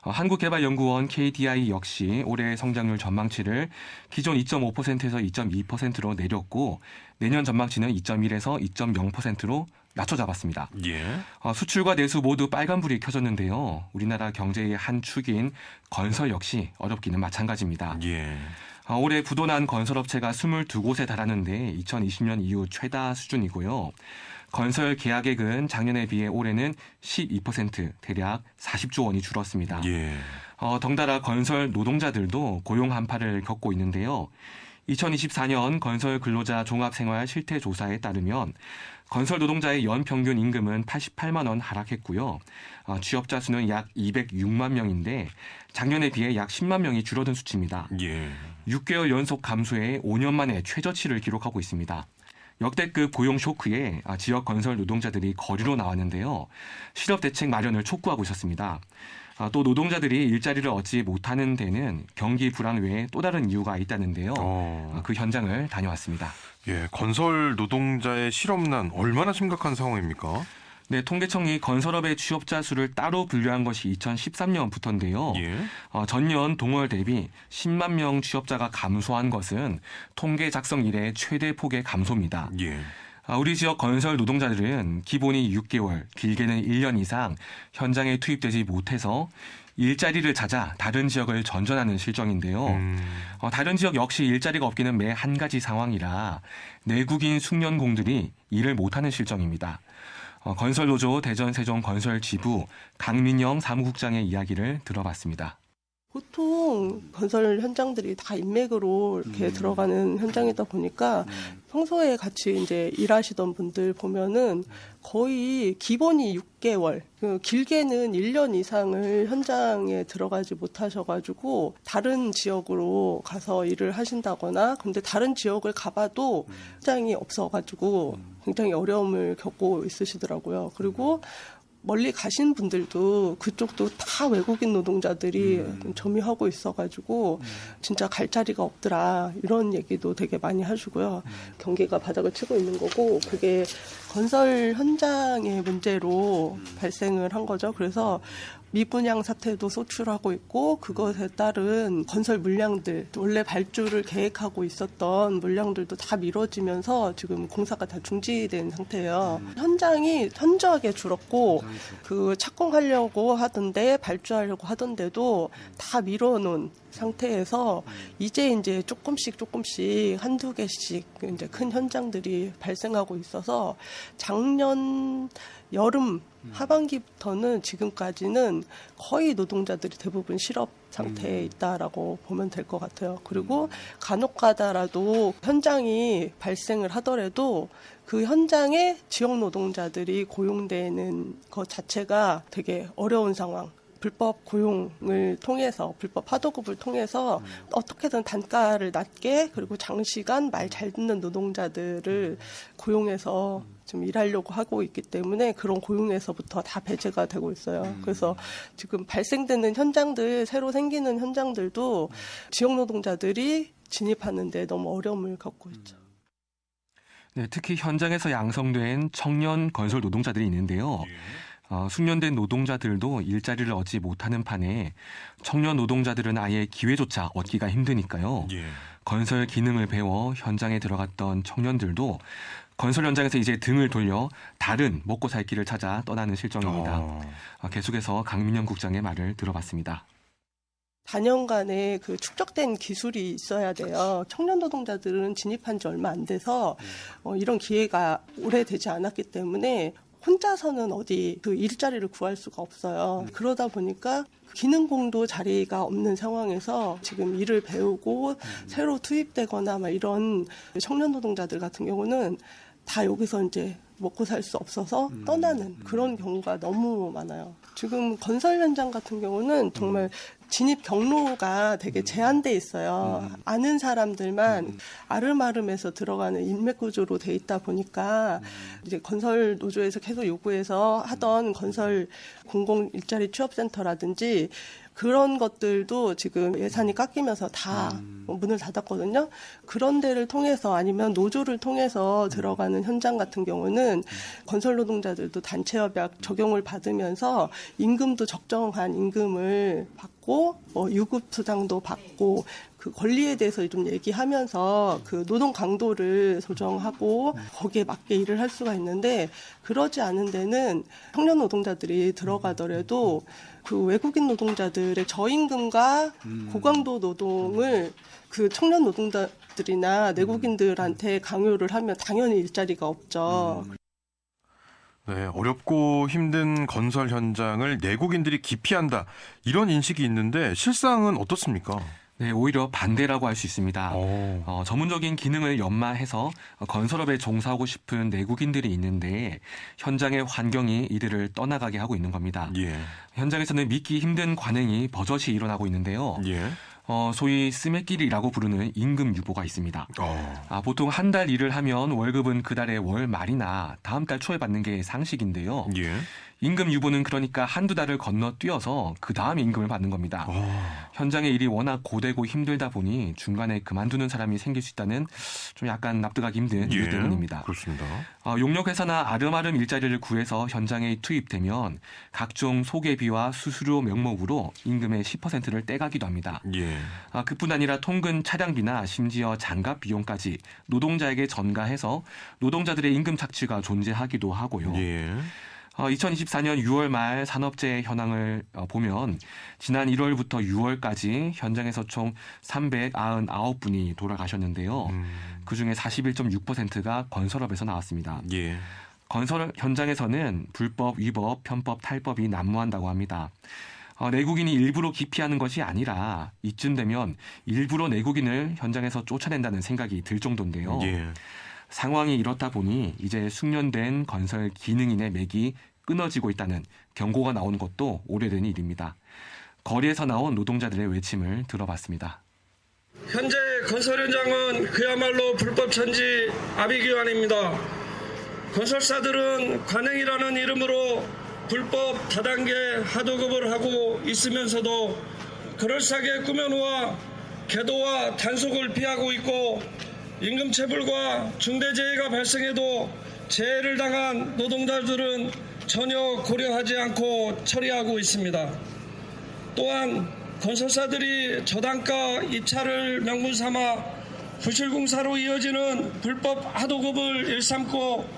한국개발연구원 KDI 역시 올해 성장률 전망치를 기존 2.5%에서 2.2%로 내렸고 내년 전망치는 2.1에서 2.0%로 낮춰잡았습니다. 예. 수출과 내수 모두 빨간불이 켜졌는데요. 우리나라 경제의 한 축인 건설 역시 어렵기는 마찬가지입니다. 예. 올해 부도난 건설업체가 22곳에 달하는데 2020년 이후 최다 수준이고요. 건설 계약액은 작년에 비해 올해는 12% 대략 40조 원이 줄었습니다. 예. 덩달아 건설 노동자들도 고용 한파를 겪고 있는데요. 2024년 건설 근로자 종합생활 실태조사에 따르면 건설 노동자의 연평균 임금은 88만 원 하락했고요. 취업자 수는 약 206만 명인데 작년에 비해 약 10만 명이 줄어든 수치입니다. 예. 6개월 연속 감소해 5년 만에 최저치를 기록하고 있습니다. 역대급 고용 쇼크에 지역 건설 노동자들이 거리로 나왔는데요. 실업 대책 마련을 촉구하고 있었습니다. 또 노동자들이 일자리를 얻지 못하는 데는 경기 불안 외에 또 다른 이유가 있다는데요. 그 현장을 다녀왔습니다. 예, 건설 노동자의 실업난 얼마나 심각한 상황입니까? 네, 통계청이 건설업의 취업자 수를 따로 분류한 것이 2013년부터인데요. 예. 전년 동월 대비 10만 명 취업자가 감소한 것은 통계 작성 이래 최대 폭의 감소입니다. 예. 우리 지역 건설 노동자들은 기본이 6개월, 길게는 1년 이상 현장에 투입되지 못해서 일자리를 찾아 다른 지역을 전전하는 실정인데요. 다른 지역 역시 일자리가 없기는 매 한 가지 상황이라 내국인 숙련공들이 일을 못하는 실정입니다. 건설노조 대전세종건설지부 강민영 사무국장의 이야기를 들어봤습니다. 보통 건설 현장들이 다 인맥으로 이렇게 들어가는 현장이다 보니까 평소에 같이 이제 일하시던 분들 보면은 거의 기본이 6개월, 길게는 1년 이상을 현장에 들어가지 못하셔가지고 다른 지역으로 가서 일을 하신다거나 근데 다른 지역을 가봐도 현장이 없어가지고 굉장히 어려움을 겪고 있으시더라고요. 그리고 멀리 가신 분들도 그쪽도 다 외국인 노동자들이 점유하고 있어가지고 진짜 갈 자리가 없더라 이런 얘기도 되게 많이 하시고요. 경기가 바닥을 치고 있는 거고 그게 건설 현장의 문제로 발생을 한 거죠. 그래서 미분양 사태도 소출하고 있고 그것에 따른 건설 물량들 원래 발주를 계획하고 있었던 물량들도 다 미뤄지면서 지금 공사가 다 중지된 상태예요. 현장이 현저하게 줄었고 그 착공하려고 하던데 발주하려고 하던데도 다 미뤄놓은 상태에서 이제 조금씩 한두 개씩 이제 큰 현장들이 발생하고 있어서 작년 여름 하반기부터는 지금까지는 거의 노동자들이 대부분 실업 상태에 있다라고 보면 될 것 같아요. 그리고 간혹 가다라도 현장이 발생을 하더라도 그 현장에 지역 노동자들이 고용되는 것 자체가 되게 어려운 상황. 불법 고용을 통해서 불법 하도급을 통해서 어떻게든 단가를 낮게 그리고 장시간 말 잘 듣는 노동자들을 고용해서 지금 일하려고 하고 있기 때문에 그런 고용에서부터 다 배제가 되고 있어요. 그래서 지금 발생되는 현장들 새로 생기는 현장들도 지역 노동자들이 진입하는데 너무 어려움을 겪고 있죠. 네, 특히 현장에서 양성된 청년 건설 노동자들이 있는데요. 숙련된 노동자들도 일자리를 얻지 못하는 판에 청년 노동자들은 아예 기회조차 얻기가 힘드니까요. 예. 건설 기능을 배워 현장에 들어갔던 청년들도 건설 현장에서 이제 등을 돌려 다른 먹고 살 길을 찾아 떠나는 실정입니다. 계속해서 강민영 국장의 말을 들어봤습니다. 단연간의 그 축적된 기술이 있어야 돼요. 청년 노동자들은 진입한 지 얼마 안 돼서 이런 기회가 오래되지 않았기 때문에 혼자서는 어디 그 일자리를 구할 수가 없어요. 그러다 보니까 기능공도 자리가 없는 상황에서 지금 일을 배우고 새로 투입되거나 막 이런 청년 노동자들 같은 경우는 다 여기서 이제 먹고 살 수 없어서 떠나는 그런 경우가 너무 많아요. 지금 건설 현장 같은 경우는 정말 진입 경로가 되게 제한돼 있어요. 아는 사람들만 아름아름해서 들어가는 인맥 구조로 돼 있다 보니까 이제 건설 노조에서 계속 요구해서 하던 건설 공공 일자리 취업센터라든지 그런 것들도 지금 예산이 깎이면서 다 문을 닫았거든요. 그런 데를 통해서 아니면 노조를 통해서 들어가는 현장 같은 경우는 건설 노동자들도 단체협약 적용을 받으면서 임금도 적정한 임금을 받고 받고 유급 수당도 받고 그 권리에 대해서 좀 얘기하면서 그 노동 강도를 조정하고 거기에 맞게 일을 할 수가 있는데 그러지 않은 데는 청년 노동자들이 들어가더라도 그 외국인 노동자들의 저임금과 고강도 노동을 그 청년 노동자들이나 내국인들한테 강요를 하면 당연히 일자리가 없죠. 네, 어렵고 힘든 건설 현장을 내국인들이 기피한다. 이런 인식이 있는데 실상은 어떻습니까? 네, 오히려 반대라고 할 수 있습니다. 전문적인 기능을 연마해서 건설업에 종사하고 싶은 내국인들이 있는데 현장의 환경이 이들을 떠나가게 하고 있는 겁니다. 예. 현장에서는 믿기 힘든 관행이 버젓이 일어나고 있는데요. 예. 소위 스매끼리라고 부르는 임금 유보가 있습니다. 보통 한 달 일을 하면 월급은 그 달의 월 말이나 다음 달 초에 받는 게 상식인데요. 예. 임금 유보는 그러니까 한두 달을 건너뛰어서 그 다음 임금을 받는 겁니다. 현장의 일이 워낙 고되고 힘들다 보니 중간에 그만두는 사람이 생길 수 있다는 좀 약간 납득하기 힘든 이유 때문입니다. 그렇습니다. 용역회사나 아름아름 일자리를 구해서 현장에 투입되면 각종 소개비와 수수료 명목으로 임금의 10%를 떼가기도 합니다. 예. 그뿐 아니라 통근 차량비나 심지어 장갑 비용까지 노동자에게 전가해서 노동자들의 임금 착취가 존재하기도 하고요. 예. 2024년 6월 말 산업재해 현황을 보면 지난 1월부터 6월까지 현장에서 총 399분이 돌아가셨는데요. 그중에 41.6%가 건설업에서 나왔습니다. 예. 건설 현장에서는 불법, 위법, 편법, 탈법이 난무한다고 합니다. 내국인이 일부러 기피하는 것이 아니라 이쯤 되면 일부러 내국인을 현장에서 쫓아낸다는 생각이 들 정도인데요. 예. 상황이 이렇다 보니 이제 숙련된 건설 기능인의 맥이 끊어지고 있다는 경고가 나오는 것도 오래된 일입니다. 거리에서 나온 노동자들의 외침을 들어봤습니다. 현재 건설 현장은 그야말로 불법 천지 아비규환입니다. 건설사들은 관행이라는 이름으로 불법 다단계 하도급을 하고 있으면서도 그럴싸하게 꾸며놓아 계도와 단속을 피하고 있고 임금체불과 중대재해가 발생해도 재해를 당한 노동자들은 전혀 고려하지 않고 처리하고 있습니다. 또한 건설사들이 저단가 입찰을 명분 삼아 부실공사로 이어지는 불법 하도급을 일삼고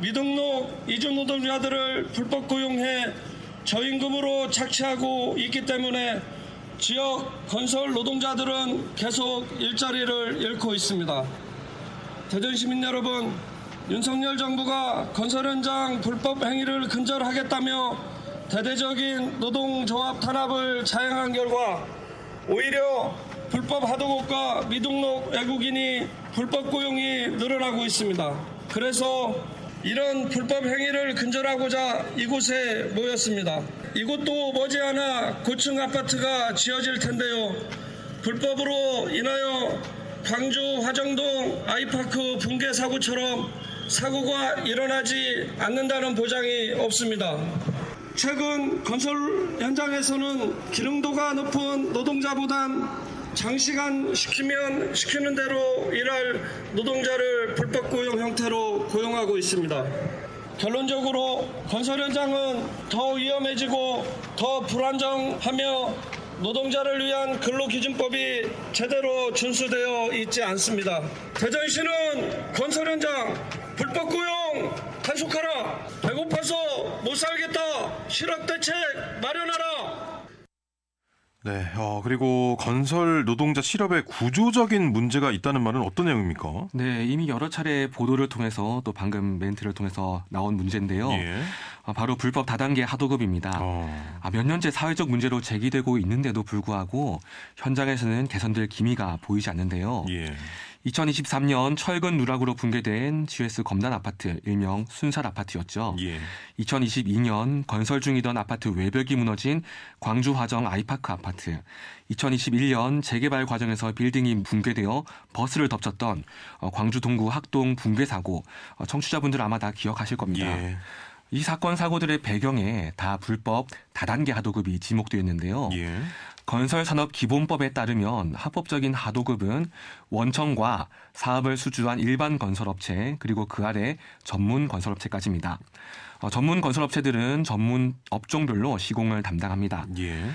미등록 이주 노동자들을 불법 고용해 저임금으로 착취하고 있기 때문에 지역 건설 노동자들은 계속 일자리를 잃고 있습니다. 대전 시민 여러분, 윤석열 정부가 건설 현장 불법 행위를 근절하겠다며 대대적인 노동조합 탄압을 자행한 결과 오히려 불법 하도급과 미등록 외국인이 불법 고용이 늘어나고 있습니다. 그래서 이런 불법 행위를 근절하고자 이곳에 모였습니다. 이곳도 머지않아 고층 아파트가 지어질 텐데요. 불법으로 인하여 광주 화정동 아이파크 붕괴 사고처럼 사고가 일어나지 않는다는 보장이 없습니다. 최근 건설 현장에서는 기능도가 높은 노동자보단 장시간 시키면 시키는 대로 일할 노동자를 불법 고용 형태로 고용하고 있습니다. 결론적으로 건설 현장은 더 위험해지고 더 불안정하며 노동자를 위한 근로기준법이 제대로 준수되어 있지 않습니다. 대전시는 건설 현장 불법 고용 단속하라. 배고파서 못 살겠다. 실업대책 마련하라. 네, 그리고 건설 노동자 실업에 구조적인 문제가 있다는 말은 어떤 내용입니까? 네, 이미 여러 차례 보도를 통해서 또 방금 멘트를 통해서 나온 문제인데요. 예. 바로 불법 다단계 하도급입니다. 몇 년째 사회적 문제로 제기되고 있는데도 불구하고 현장에서는 개선될 기미가 보이지 않는데요. 예. 2023년 철근 누락으로 붕괴된 GS 검단 아파트, 일명 순살 아파트였죠. 예. 2022년 건설 중이던 아파트 외벽이 무너진 광주 화정 아이파크 아파트, 2021년 재개발 과정에서 빌딩이 붕괴되어 버스를 덮쳤던 광주 동구 학동 붕괴 사고, 청취자분들 아마 다 기억하실 겁니다. 예. 이 사건 사고들의 배경에 다 불법 다단계 하도급이 지목되어 있는데요. 예. 건설산업기본법에 따르면 합법적인 하도급은 원청과 사업을 수주한 일반 건설업체 그리고 그 아래 전문 건설업체까지입니다. 전문 건설업체들은 전문 업종별로 시공을 담당합니다. 예.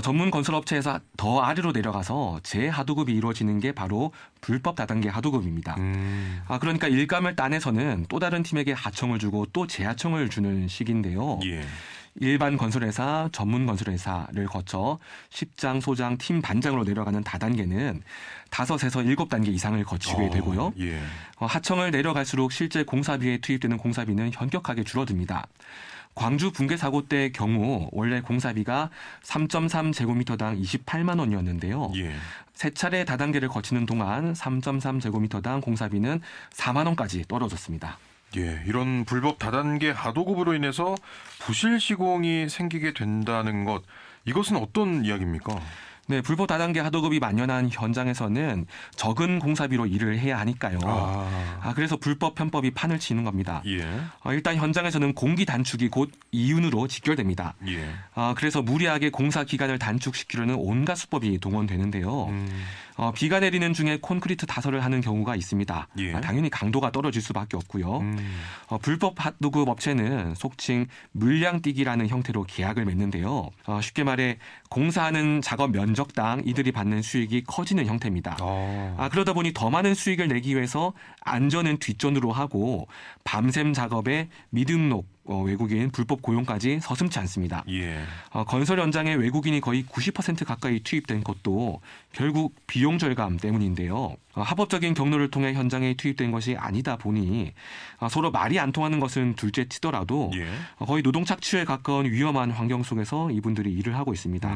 전문 건설업체에서 더 아래로 내려가서 재하도급이 이루어지는 게 바로 불법 다단계 하도급입니다. 그러니까 일감을 따내서는 또 다른 팀에게 하청을 주고 또 재하청을 주는 식인데요. 예. 일반 건설회사, 전문 건설회사를 거쳐 10장, 소장, 팀 반장으로 내려가는 다단계는 5에서 7단계 이상을 거치게 되고요. 예. 하청을 내려갈수록 실제 공사비에 투입되는 공사비는 현격하게 줄어듭니다. 광주 붕괴 사고 때 경우 원래 공사비가 3.3제곱미터당 28만 원이었는데요. 예. 세 차례 다단계를 거치는 동안 3.3제곱미터당 공사비는 4만 원까지 떨어졌습니다. 예, 이런 불법 다단계 하도급으로 인해서 부실 시공이 생기게 된다는 것, 이것은 어떤 이야기입니까? 네, 불법 다단계 하도급이 만연한 현장에서는 적은 공사비로 일을 해야 하니까요. 그래서 불법 편법이 판을 치는 겁니다. 예. 일단 현장에서는 공기 단축이 곧 이윤으로 직결됩니다. 예. 그래서 무리하게 공사 기간을 단축시키려는 온갖 수법이 동원되는데요. 비가 내리는 중에 콘크리트 다설을 하는 경우가 있습니다. 예. 당연히 강도가 떨어질 수밖에 없고요. 불법 하도급 업체는 속칭 물량뛰기라는 형태로 계약을 맺는데요. 쉽게 말해 공사하는 작업 면적당 이들이 받는 수익이 커지는 형태입니다. 그러다 보니 더 많은 수익을 내기 위해서 안전은 뒷전으로 하고 밤샘 작업에 미등록 외국인 불법 고용까지 서슴지 않습니다. 예. 건설 현장에 외국인이 거의 90% 가까이 투입된 것도 결국 비용 절감 때문인데요. 합법적인 경로를 통해 현장에 투입된 것이 아니다 보니 서로 말이 안 통하는 것은 둘째 치더라도 예. 거의 노동 착취에 가까운 위험한 환경 속에서 이분들이 일을 하고 있습니다.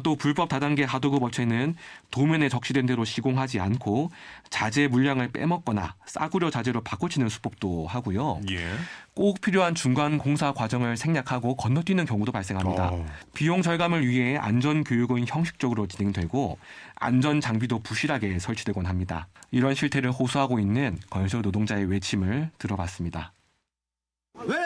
또 불법 다단계 하도급 업체는 도면에 적시된 대로 시공하지 않고 자재 물량을 빼먹거나 싸구려 자재로 바꿔치는 수법도 하고요. 예. 꼭 필요한 중간 공사 과정을 생략하고 건너뛰는 경우도 발생합니다. 비용 절감을 위해 안전 교육은 형식적으로 진행되고 안전 장비도 부실하게 설치되곤 합니다. 이런 실태를 호소하고 있는 건설 노동자의 외침을 들어봤습니다. 왜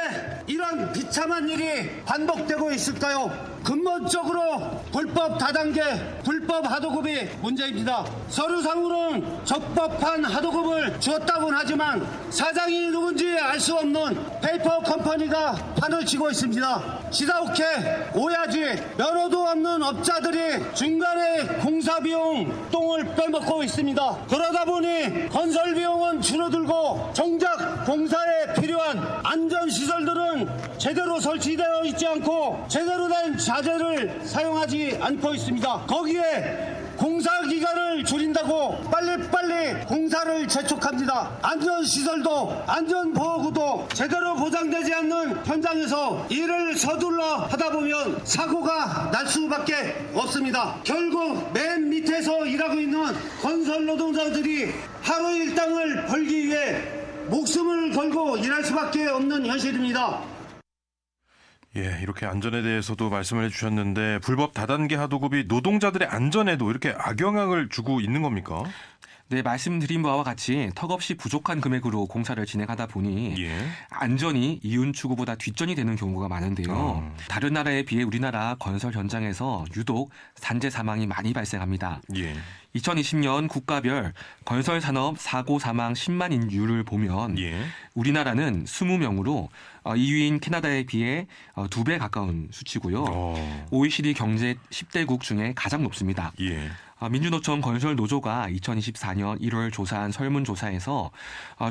이런 비참한 일이 반복되고 있을까요? 근본적으로 불법 다단계, 불법 하도급이 문제입니다. 서류상으로는 적법한 하도급을 주었다고는 하지만 사장이 누군지 알 수 없는 페이퍼 컴퍼니가 판을 치고 있습니다. 지다욱해 오야지 면허도 없는 업자들이 중간에 공사 비용 똥을 빼먹고 있습니다. 그러다 보니 건설 비용은 줄어들고 정작 공사에 필요한 안전 시설들은 제대로 설치되어 있지 않고 제대로 된 자재를 사용하지 않고 있습니다. 거기에 공사 기간을 줄인다고 빨리빨리 공사를 재촉합니다. 안전시설도 안전보호구도 제대로 보장되지 않는 현장에서 일을 서둘러 하다 보면 사고가 날 수밖에 없습니다. 결국 맨 밑에서 일하고 있는 건설 노동자들이 하루 일당을 벌기 위해 목숨을 걸고 일할 수밖에 없는 현실입니다. 예, 이렇게 안전에 대해서도 말씀을 해주셨는데 불법 다단계 하도급이 노동자들의 안전에도 이렇게 악영향을 주고 있는 겁니까? 네, 말씀드린 바와 같이 턱없이 부족한 금액으로 공사를 진행하다 보니 예. 안전이 이윤 추구보다 뒷전이 되는 경우가 많은데요. 다른 나라에 비해 우리나라 건설 현장에서 유독 산재 사망이 많이 발생합니다. 예. 2020년 국가별 건설 산업 사고 사망 10만 인율을 보면 예. 우리나라는 20명으로 2위인 캐나다에 비해 2배 가까운 수치고요. OECD 경제 10대국 중에 가장 높습니다. 예. 민주노총 건설노조가 2024년 1월 조사한 설문조사에서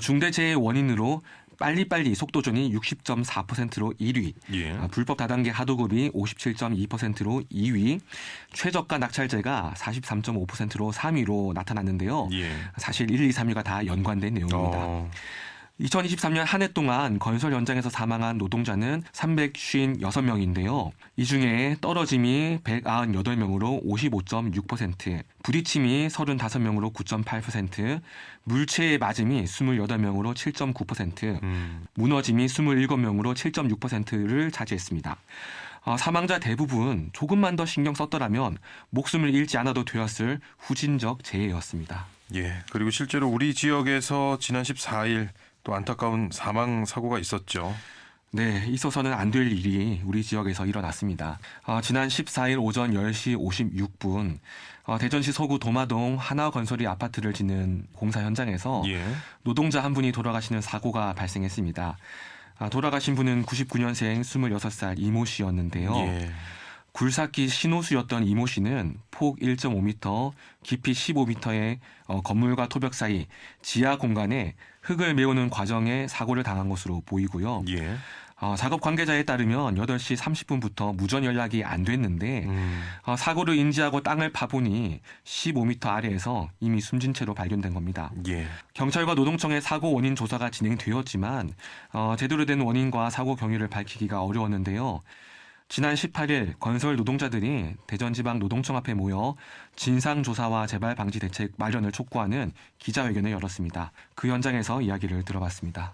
중대재해 원인으로 빨리빨리 속도전이 60.4%로 1위, 예. 불법 다단계 하도급이 57.2%로 2위, 최저가 낙찰제가 43.5%로 3위로 나타났는데요. 예. 사실 1, 2, 3위가 다 연관된 내용입니다. 2023년 한 해 동안 건설 현장에서 사망한 노동자는 356명인데요. 이 중에 떨어짐이 198명으로 55.6%, 부딪힘이 35명으로 9.8%, 물체의 맞음이 28명으로 7.9%, 무너짐이 27명으로 7.6%를 차지했습니다. 사망자 대부분 조금만 더 신경 썼더라면 목숨을 잃지 않아도 되었을 후진적 재해였습니다. 예. 그리고 실제로 우리 지역에서 지난 14일 또 안타까운 사망 사고가 있었죠. 네, 있어서는 안 될 일이 우리 지역에서 일어났습니다. 지난 14일 오전 10시 56분 대전시 서구 도마동 하나건설이 아파트를 짓는 공사 현장에서 예. 노동자 한 분이 돌아가시는 사고가 발생했습니다. 돌아가신 분은 99년생 26살 이모 씨였는데요. 예. 굴삭기 신호수였던 이모 씨는 폭 1.5m, 깊이 15m의 건물과 토벽 사이 지하 공간에 흙을 메우는 과정에 사고를 당한 것으로 보이고요. 예. 작업 관계자에 따르면 8시 30분부터 무전 연락이 안 됐는데 사고를 인지하고 땅을 파보니 15m 아래에서 이미 숨진 채로 발견된 겁니다. 예. 경찰과 노동청의 사고 원인 조사가 진행되었지만 제대로 된 원인과 사고 경위를 밝히기가 어려웠는데요. 지난 18일 건설 노동자들이 대전지방노동청 앞에 모여 진상조사와 재발 방지 대책 마련을 촉구하는 기자회견을 열었습니다. 그 현장에서 이야기를 들어봤습니다.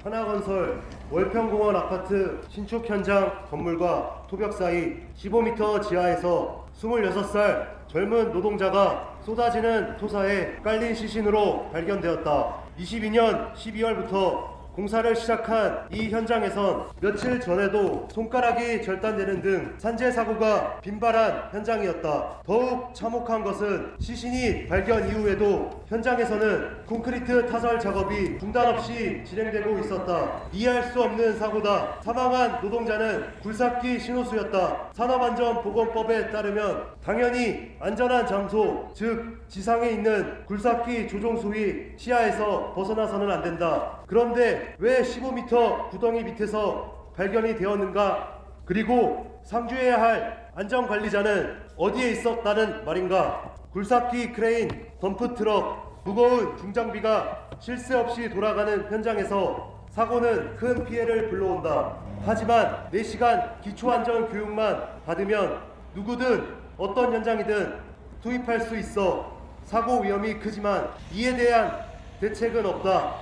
하나건설 월평공원 아파트 신축 현장 건물과 토벽 사이 15m 지하에서 26살 젊은 노동자가 쏟아지는 토사에 깔린 시신으로 발견되었다. 22년 12월부터 공사를 시작한 이 현장에선 며칠 전에도 손가락이 절단되는 등 산재 사고가 빈발한 현장이었다. 더욱 참혹한 것은 시신이 발견 이후에도 현장에서는 콘크리트 타설 작업이 중단 없이 진행되고 있었다. 이해할 수 없는 사고다. 사망한 노동자는 굴삭기 신호수였다. 산업안전보건법에 따르면 당연히 안전한 장소, 즉 지상에 있는 굴삭기 조종소의 시야에서 벗어나서는 안 된다. 그런데 왜 15m 구덩이 밑에서 발견이 되었는가? 그리고 상주해야 할 안전관리자는 어디에 있었다는 말인가? 굴삭기 크레인, 덤프트럭, 무거운 중장비가 쉴 새 없이 돌아가는 현장에서 사고는 큰 피해를 불러온다. 하지만 4시간 기초안전교육만 받으면 누구든 어떤 현장이든 투입할 수 있어. 사고 위험이 크지만 이에 대한 대책은 없다.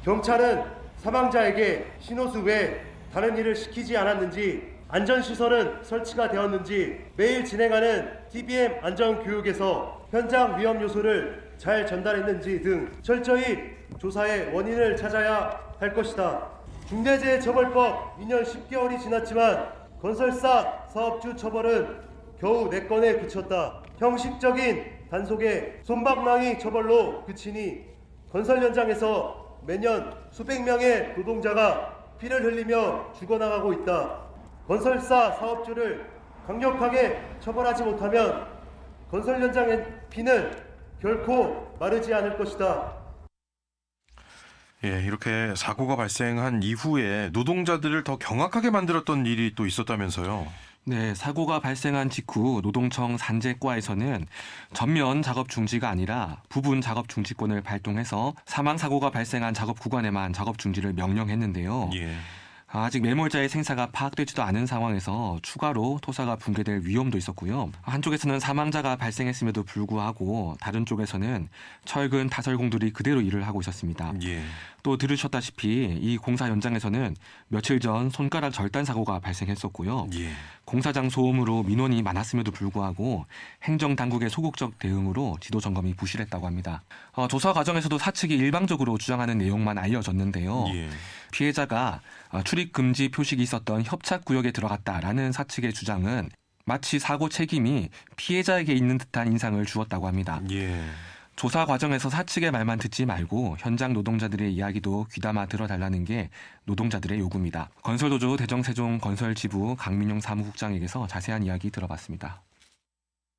경찰은 사망자에게 신호수 외 다른 일을 시키지 않았는지, 안전시설은 설치가 되었는지, 매일 진행하는 TBM 안전교육에서 현장 위험 요소를 잘 전달했는지 등 철저히 조사의 원인을 찾아야 할 것이다. 중대재해처벌법 2년 10개월이 지났지만 건설사 사업주 처벌은 겨우 4건에 그쳤다. 형식적인 단속에 솜방망이 처벌로 그치니 건설 현장에서 매년 수백 명의 노동자가 피를 흘리며 죽어나가고 있다. 건설사 사업주를 강력하게 처벌하지 못하면 건설 현장의 피는 결코 마르지 않을 것이다. 예, 이렇게 사고가 발생한 이후에 노동자들을 더 경악하게 만들었던 일이 또 있었다면서요. 네, 사고가 발생한 직후 노동청 산재과에서는 전면 작업 중지가 아니라 부분 작업 중지권을 발동해서 사망 사고가 발생한 작업 구간에만 작업 중지를 명령했는데요. 예. 아직 매몰자의 생사가 파악되지도 않은 상황에서 추가로 토사가 붕괴될 위험도 있었고요. 한쪽에서는 사망자가 발생했음에도 불구하고 다른 쪽에서는 철근 타설공들이 그대로 일을 하고 있었습니다. 예. 또 들으셨다시피 이 공사 현장에서는 며칠 전 손가락 절단 사고가 발생했었고요. 예. 공사장 소음으로 민원이 많았음에도 불구하고 행정당국의 소극적 대응으로 지도 점검이 부실했다고 합니다. 조사 과정에서도 사측이 일방적으로 주장하는 내용만 알려졌는데요. 예. 피해자가 출입 금지 표식이 있었던 협착구역에 들어갔다라는 사측의 주장은 마치 사고 책임이 피해자에게 있는 듯한 인상을 주었다고 합니다. 예. 조사 과정에서 사측의 말만 듣지 말고 현장 노동자들의 이야기도 귀담아 들어달라는 게 노동자들의 요구입니다. 건설도조 대정세종 건설지부 강민용 사무국장에게서 자세한 이야기 들어봤습니다.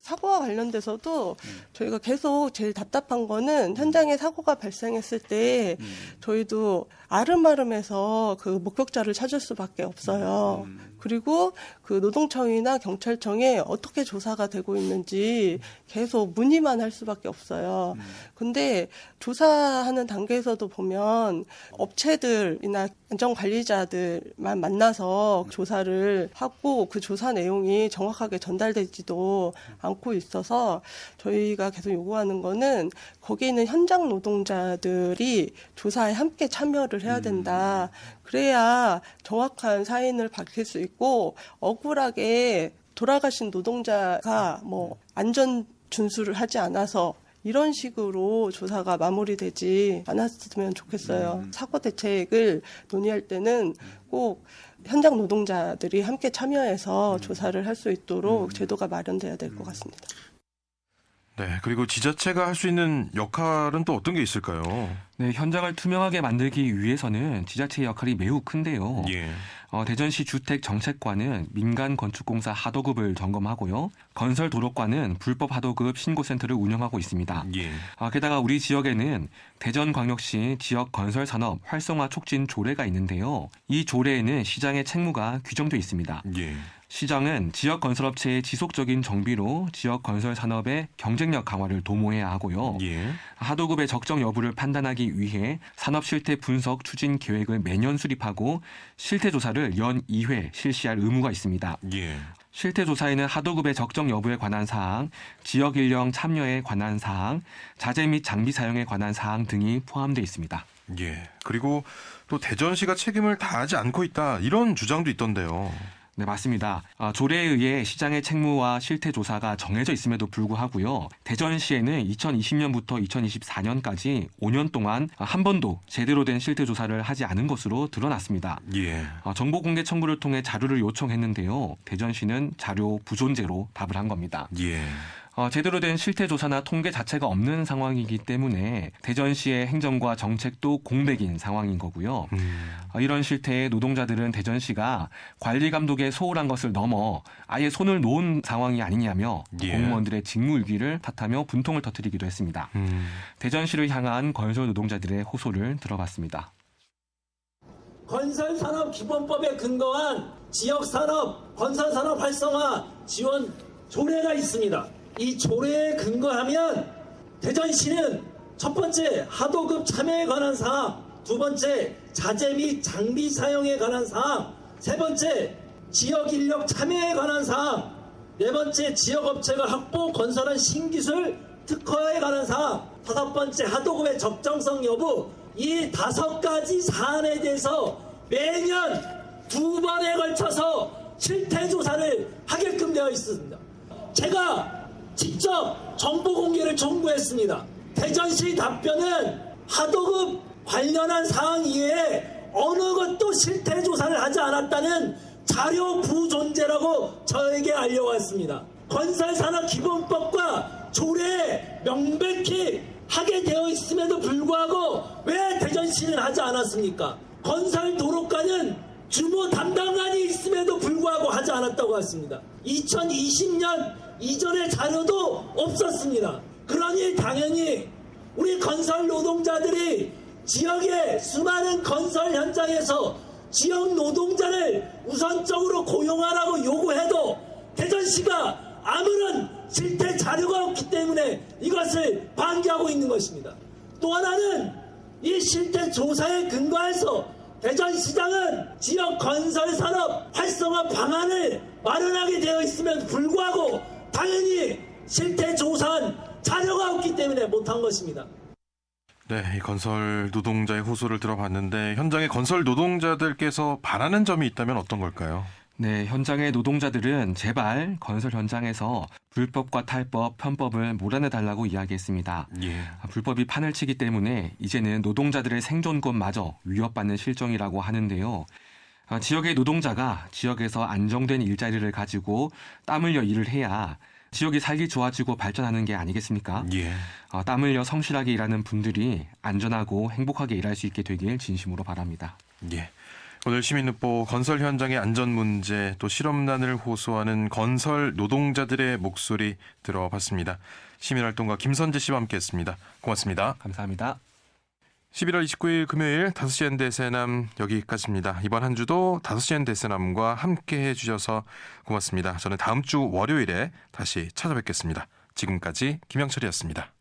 사고와 관련돼서도 저희가 계속 제일 답답한 거는 현장에 사고가 발생했을 때 저희도 아름아름해서 그 목격자를 찾을 수밖에 없어요. 그리고 그 노동청이나 경찰청에 어떻게 조사가 되고 있는지 계속 문의만 할 수밖에 없어요. 근데 조사하는 단계에서도 보면 업체들이나 안전관리자들만 만나서 조사를 하고 그 조사 내용이 정확하게 전달되지도 않고 있어서 저희가 계속 요구하는 거는 거기에 있는 현장 노동자들이 조사에 함께 참여를 해야 된다. 그래야 정확한 사인을 밝힐 수 있고 억울하게 돌아가신 노동자가 뭐 안전 준수를 하지 않아서 이런 식으로 조사가 마무리되지 않았으면 좋겠어요. 사고 대책을 논의할 때는 꼭 현장 노동자들이 함께 참여해서 조사를 할 수 있도록 제도가 마련돼야 될 것 같습니다. 네, 그리고 지자체가 할 수 있는 역할은 또 어떤 게 있을까요? 네, 현장을 투명하게 만들기 위해서는 지자체의 역할이 매우 큰데요. 예. 대전시 주택정책과는 민간건축공사 하도급을 점검하고요. 건설도로과는 불법 하도급 신고센터를 운영하고 있습니다. 예. 게다가 우리 지역에는 대전광역시 지역건설산업 활성화 촉진 조례가 있는데요. 이 조례에는 시장의 책무가 규정돼 있습니다. 예. 시장은 지역 건설업체의 지속적인 정비로 지역 건설 산업의 경쟁력 강화를 도모해야 하고요. 예. 하도급의 적정 여부를 판단하기 위해 산업 실태 분석 추진 계획을 매년 수립하고 실태 조사를 연 2회 실시할 의무가 있습니다. 예. 실태 조사에는 하도급의 적정 여부에 관한 사항, 지역 인력 참여에 관한 사항, 자재 및 장비 사용에 관한 사항 등이 포함되어 있습니다. 예. 그리고 또 대전시가 책임을 다하지 않고 있다 이런 주장도 있던데요. 네, 맞습니다. 조례에 의해 시장의 책무와 실태 조사가 정해져 있음에도 불구하고요. 대전시에는 2020년부터 2024년까지 5년 동안 한 번도 제대로 된 실태 조사를 하지 않은 것으로 드러났습니다. 예. 정보 공개 청구를 통해 자료를 요청했는데요. 대전시는 자료 부존재로 답을 한 겁니다. 예. 제대로 된 실태 조사나 통계 자체가 없는 상황이기 때문에 대전시의 행정과 정책도 공백인 상황인 거고요. 이런 실태에 노동자들은 대전시가 관리 감독에 소홀한 것을 넘어 아예 손을 놓은 상황이 아니냐며 예. 공무원들의 직무유기를 탓하며 분통을 터뜨리기도 했습니다. 대전시를 향한 건설 노동자들의 호소를 들어봤습니다. 건설산업기본법에 근거한 지역산업, 건설산업 활성화 지원 조례가 있습니다. 이 조례에 근거하면 대전시는 첫 번째 하도급 참여에 관한 사항, 두 번째 자재 및 장비 사용에 관한 사항, 세 번째 지역 인력 참여에 관한 사항, 네 번째 지역업체가 확보 건설한 신기술 특허에 관한 사항, 다섯 번째 하도급의 적정성 여부, 이 5가지 사안에 대해서 매년 2번에 걸쳐서 실태조사를 하게끔 되어 있습니다. 제가 직접 정보 공개를 청구했습니다. 대전시 답변은 하도급 관련한 사항 이외에 어느 것도 실태 조사를 하지 않았다는 자료 부존재라고 저에게 알려왔습니다. 건설산업기본법과 조례에 명백히 하게 되어 있음에도 불구하고 왜 대전시는 하지 않았습니까? 건설도로과는 주무 담당관이 있음에도 불구하고 하지 않았다고 했습니다. 2020년 이전의 자료도 없었습니다. 그러니 당연히 우리 건설 노동자들이 지역의 수많은 건설 현장에서 지역 노동자를 우선적으로 고용하라고 요구해도 대전시가 아무런 실태 자료가 없기 때문에 이것을 방기하고 있는 것입니다. 또 하나는 이 실태 조사에 근거해서 대전시장은 지역 건설산업 활성화 방안을 마련하게 되어 있음에도 불구하고 당연히 실태 조사한 자료가 없기 때문에 못한 것입니다. 네, 이 건설 노동자의 호소를 들어봤는데 현장의 건설 노동자들께서 바라는 점이 있다면 어떤 걸까요? 네, 현장의 노동자들은 제발 건설 현장에서 불법과 탈법, 편법을 몰아내달라고 이야기했습니다. 예. 불법이 판을 치기 때문에 이제는 노동자들의 생존권마저 위협받는 실정이라고 하는데요. 지역의 노동자가 지역에서 안정된 일자리를 가지고 땀 흘려 일을 해야 지역이 살기 좋아지고 발전하는 게 아니겠습니까? 예. 땀 흘려 성실하게 일하는 분들이 안전하고 행복하게 일할 수 있게 되길 진심으로 바랍니다. 예. 오늘 시민노보 건설 현장의 안전 문제 또 실업난을 호소하는 건설 노동자들의 목소리 들어봤습니다. 시민활동가 김선재 씨와 함께했습니다. 고맙습니다. 감사합니다. 11월 29일 금요일 5시엔 대세남 여기까지입니다. 이번 한 주도 5시엔 대세남과 함께해 주셔서 고맙습니다. 저는 다음 주 월요일에 다시 찾아뵙겠습니다. 지금까지 김영철이었습니다.